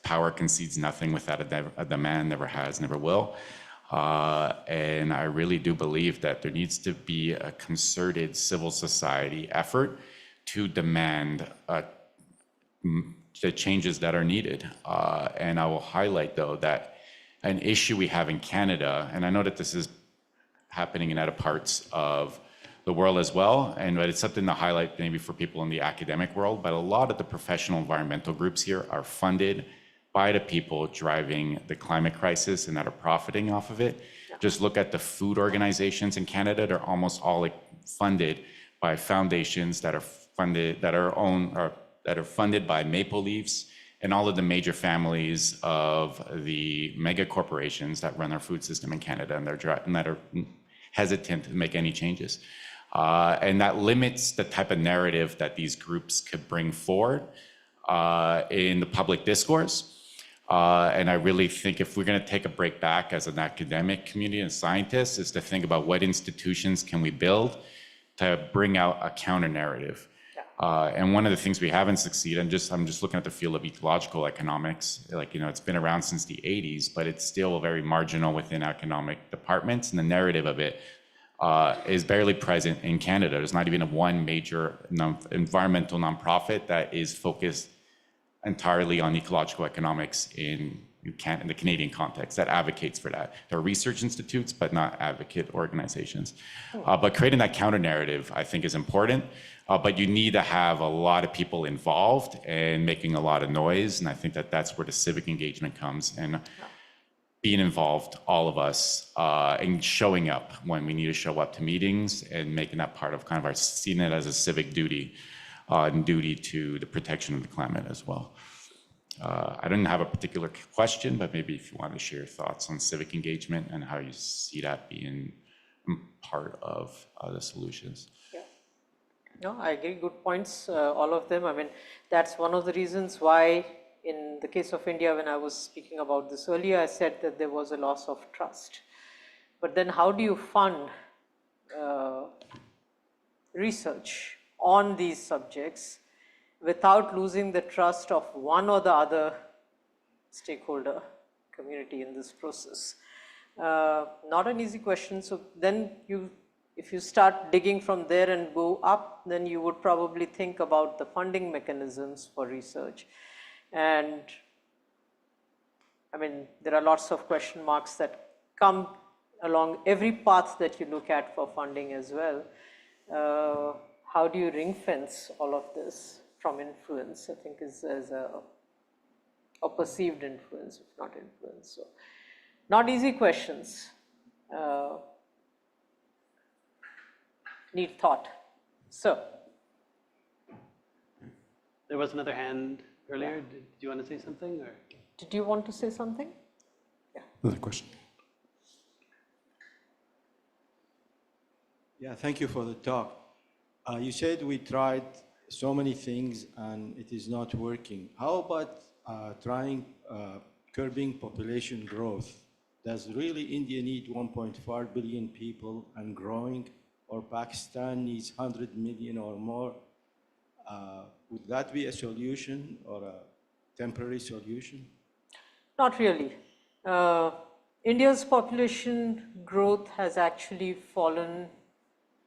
H: power concedes nothing without a demand, never has, never will. And I really do believe that there needs to be a concerted civil society effort to demand the changes that are needed. And I will highlight, though, that an issue we have in Canada, and I know that this is happening in other parts of the world as well, but it's something to highlight maybe for people in the academic world, but a lot of the professional environmental groups here are funded by the people driving the climate crisis and that are profiting off of it. Just look at the food organizations in Canada. They're almost all funded by foundations that are funded by Maple Leafs and all of the major families of the mega corporations that run our food system in Canada, and that are hesitant to make any changes. And that limits the type of narrative that these groups could bring forward in the public discourse. And I really think if we're going to take a break back as an academic community and scientists, is to think about what institutions can we build to bring out a counter narrative. And one of the things we haven't succeeded, I'm just looking at the field of ecological economics, it's been around since the 80s, but it's still very marginal within economic departments, and the narrative of it is barely present in Canada. There's not even one major environmental nonprofit that is focused entirely on ecological economics in the Canadian context that advocates for that. There are research institutes, but not advocate organizations. But creating that counter narrative, I think, is important. But you need to have a lot of people involved and making a lot of noise. And I think that that's where the civic engagement comes. And being involved, all of us, and showing up when we need to show up to meetings and making that part of kind of our, seeing it as a civic duty and duty to the protection of the climate as well. I didn't have a particular question, but maybe if you want to share your thoughts on civic engagement and how you see that being part of the solutions.
C: Yeah. No, I agree. Good points, all of them. I mean, that's one of the reasons why, in the case of India, when I was speaking about this earlier, I said that there was a loss of trust. But then how do you fund research on these subjects without losing the trust of one or the other stakeholder community in this process? Not an easy question. So then if you start digging from there and go up, then you would probably think about the funding mechanisms for research. And I mean, there are lots of question marks that come along every path that you look at for funding as well. How do you ring fence all of this from influence, I think, is as a perceived influence, if not influence. So not easy questions. Need thought. So.
B: There was another hand earlier. Yeah. Did you want to say something, or?
C: Did you want to say something? Yeah.
A: Another question.
I: Yeah, thank you for the talk. You said we tried so many things and it is not working. How about trying curbing population growth? Does really India need 1.4 billion people and growing, or Pakistan needs 100 million or more? Would that be a solution or a temporary solution?
C: Not really. India's population growth has actually fallen,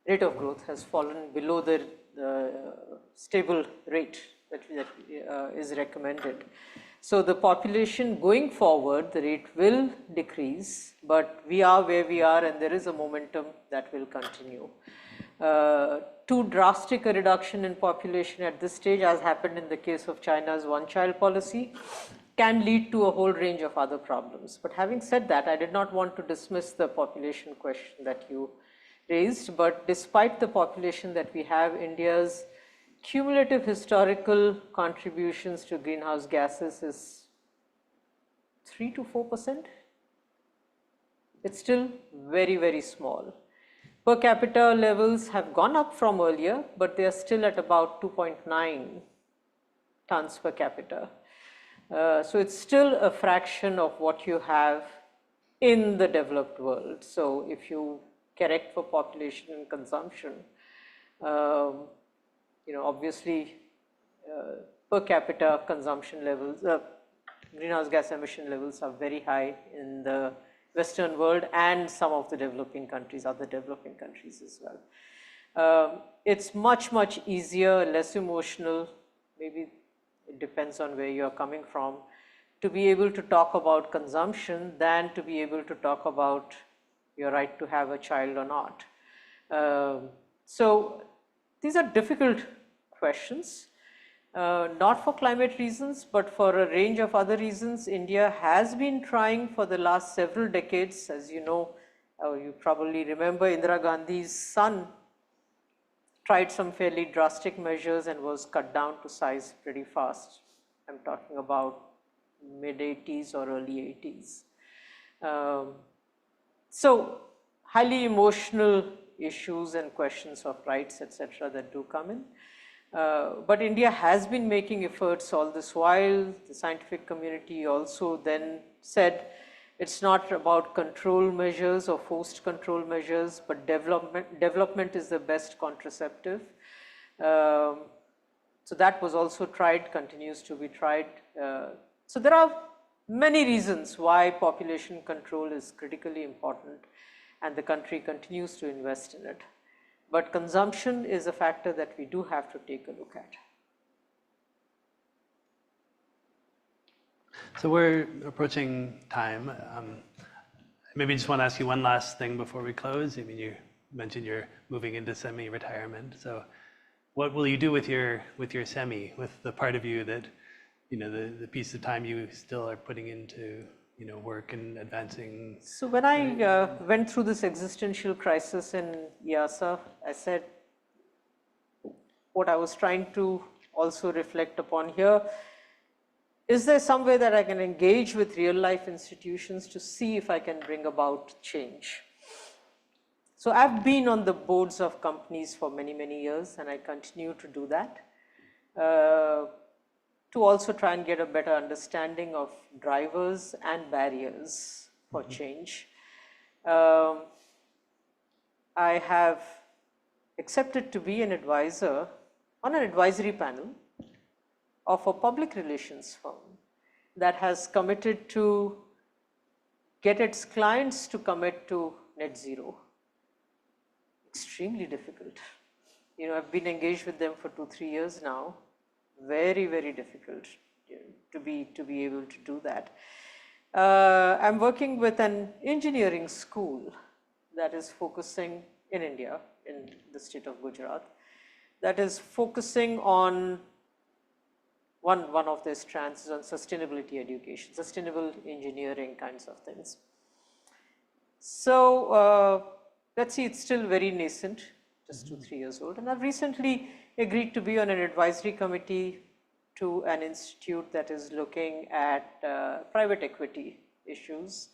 C: rate of growth has fallen below the stable rate that is recommended. So the population going forward, the rate will decrease, but we are where we are and there is a momentum that will continue. Too drastic a reduction in population at this stage, as happened in the case of China's one-child policy, can lead to a whole range of other problems. But having said that, I did not want to dismiss the population question that you raised, but despite the population that we have, India's cumulative historical contributions to greenhouse gases is 3 to 4%. It's still very, very small. Per capita levels have gone up from earlier, but they are still at about 2.9 tons per capita. So it's still a fraction of what you have in the developed world. So if you correct for population and consumption, obviously per capita consumption levels, greenhouse gas emission levels are very high in the Western world and some of the developing countries, other developing countries as well. It's much, much easier, less emotional, maybe it depends on where you're coming from, to be able to talk about consumption than to be able to talk about your right to have a child or not. So these are difficult questions, not for climate reasons, but for a range of other reasons. India has been trying for the last several decades. As you know, you probably remember Indira Gandhi's son tried some fairly drastic measures and was cut down to size pretty fast. I'm talking about mid-80s or early 80s. So highly emotional issues and questions of rights, etc., that do come in. But India has been making efforts all this while. The scientific community also then said it's not about control measures or forced control measures, but development is the best contraceptive. So that was also tried, continues to be tried. So there are many reasons why population control is critically important, and the country continues to invest in it. But consumption is a factor that we do have to take a look at.
B: So we're approaching time. Maybe just want to ask you one last thing before we close. I mean, you mentioned you're moving into semi-retirement. So what will you do with your semi, with the part of you that, the piece of time you still are putting into work in advancing?
C: So when I went through this existential crisis in IIASA, I said what I was trying to also reflect upon here, is there some way that I can engage with real life institutions to see if I can bring about change? So I've been on the boards of companies for many, many years, and I continue to do that, to also try and get a better understanding of drivers and barriers for change. I have accepted to be an advisor on an advisory panel of a public relations firm that has committed to get its clients to commit to net zero. Extremely difficult. I've been engaged with them for 2-3 years now. Very, very difficult to be able to do that. I'm working with an engineering school that is focusing in India, in the state of Gujarat, that is focusing on one of their strands is on sustainability education, sustainable engineering kinds of things. So let's see, it's still very nascent, just 2-3 years old. And I've recently agreed to be on an advisory committee to an institute that is looking at private equity issues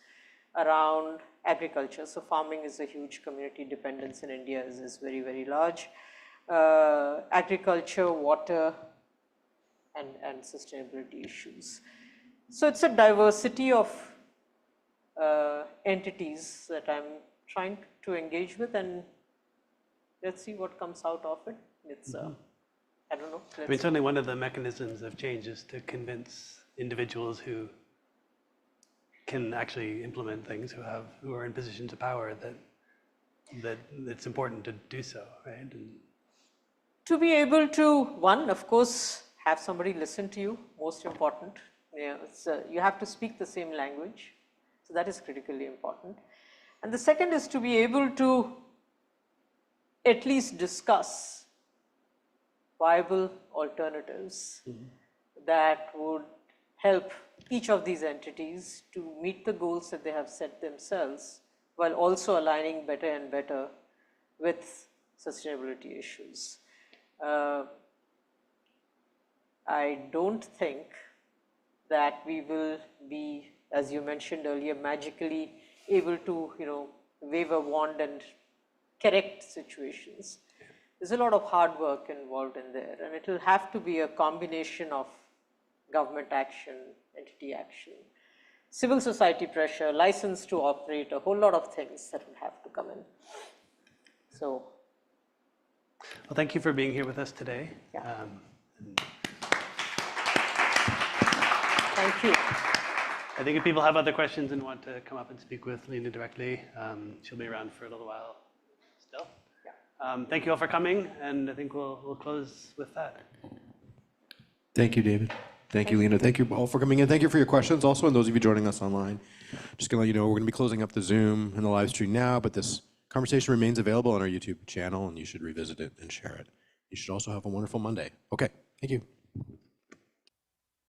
C: around agriculture. So farming is a huge community, dependence in India is very, very large. Agriculture, water, and sustainability issues. So it's a diversity of entities that I'm trying to engage with, and let's see what comes out of it. It's, I don't know.
B: I mean, certainly one of the mechanisms of change is to convince individuals who can actually implement things, who are in positions of power, that it's important to do so, right? And
C: to be able to, one, of course, have somebody listen to you, most important. You have to speak the same language, so that is critically important. And the second is to be able to at least discuss viable alternatives that would help each of these entities to meet the goals that they have set themselves, while also aligning better and better with sustainability issues. I don't think that we will be, as you mentioned earlier, magically able to, wave a wand and correct situations. There's a lot of hard work involved in there, and it will have to be a combination of government action, entity action, civil society pressure, license to operate, a whole lot of things that will have to come in. So,
B: well, thank you for being here with us today.
C: Yeah. Thank you.
B: I think if people have other questions and want to come up and speak with Leena directly, she'll be around for a little while still. Yeah. Thank you all for coming, and I think we'll close with that.
A: Thank you, David. Thank you, Leena. Thank you all for coming in. Thank you for your questions also, and those of you joining us online. Just gonna let you know, we're gonna be closing up the Zoom and the live stream now, but this conversation remains available on our YouTube channel, and you should revisit it and share it. You should also have a wonderful Monday. Okay, thank you.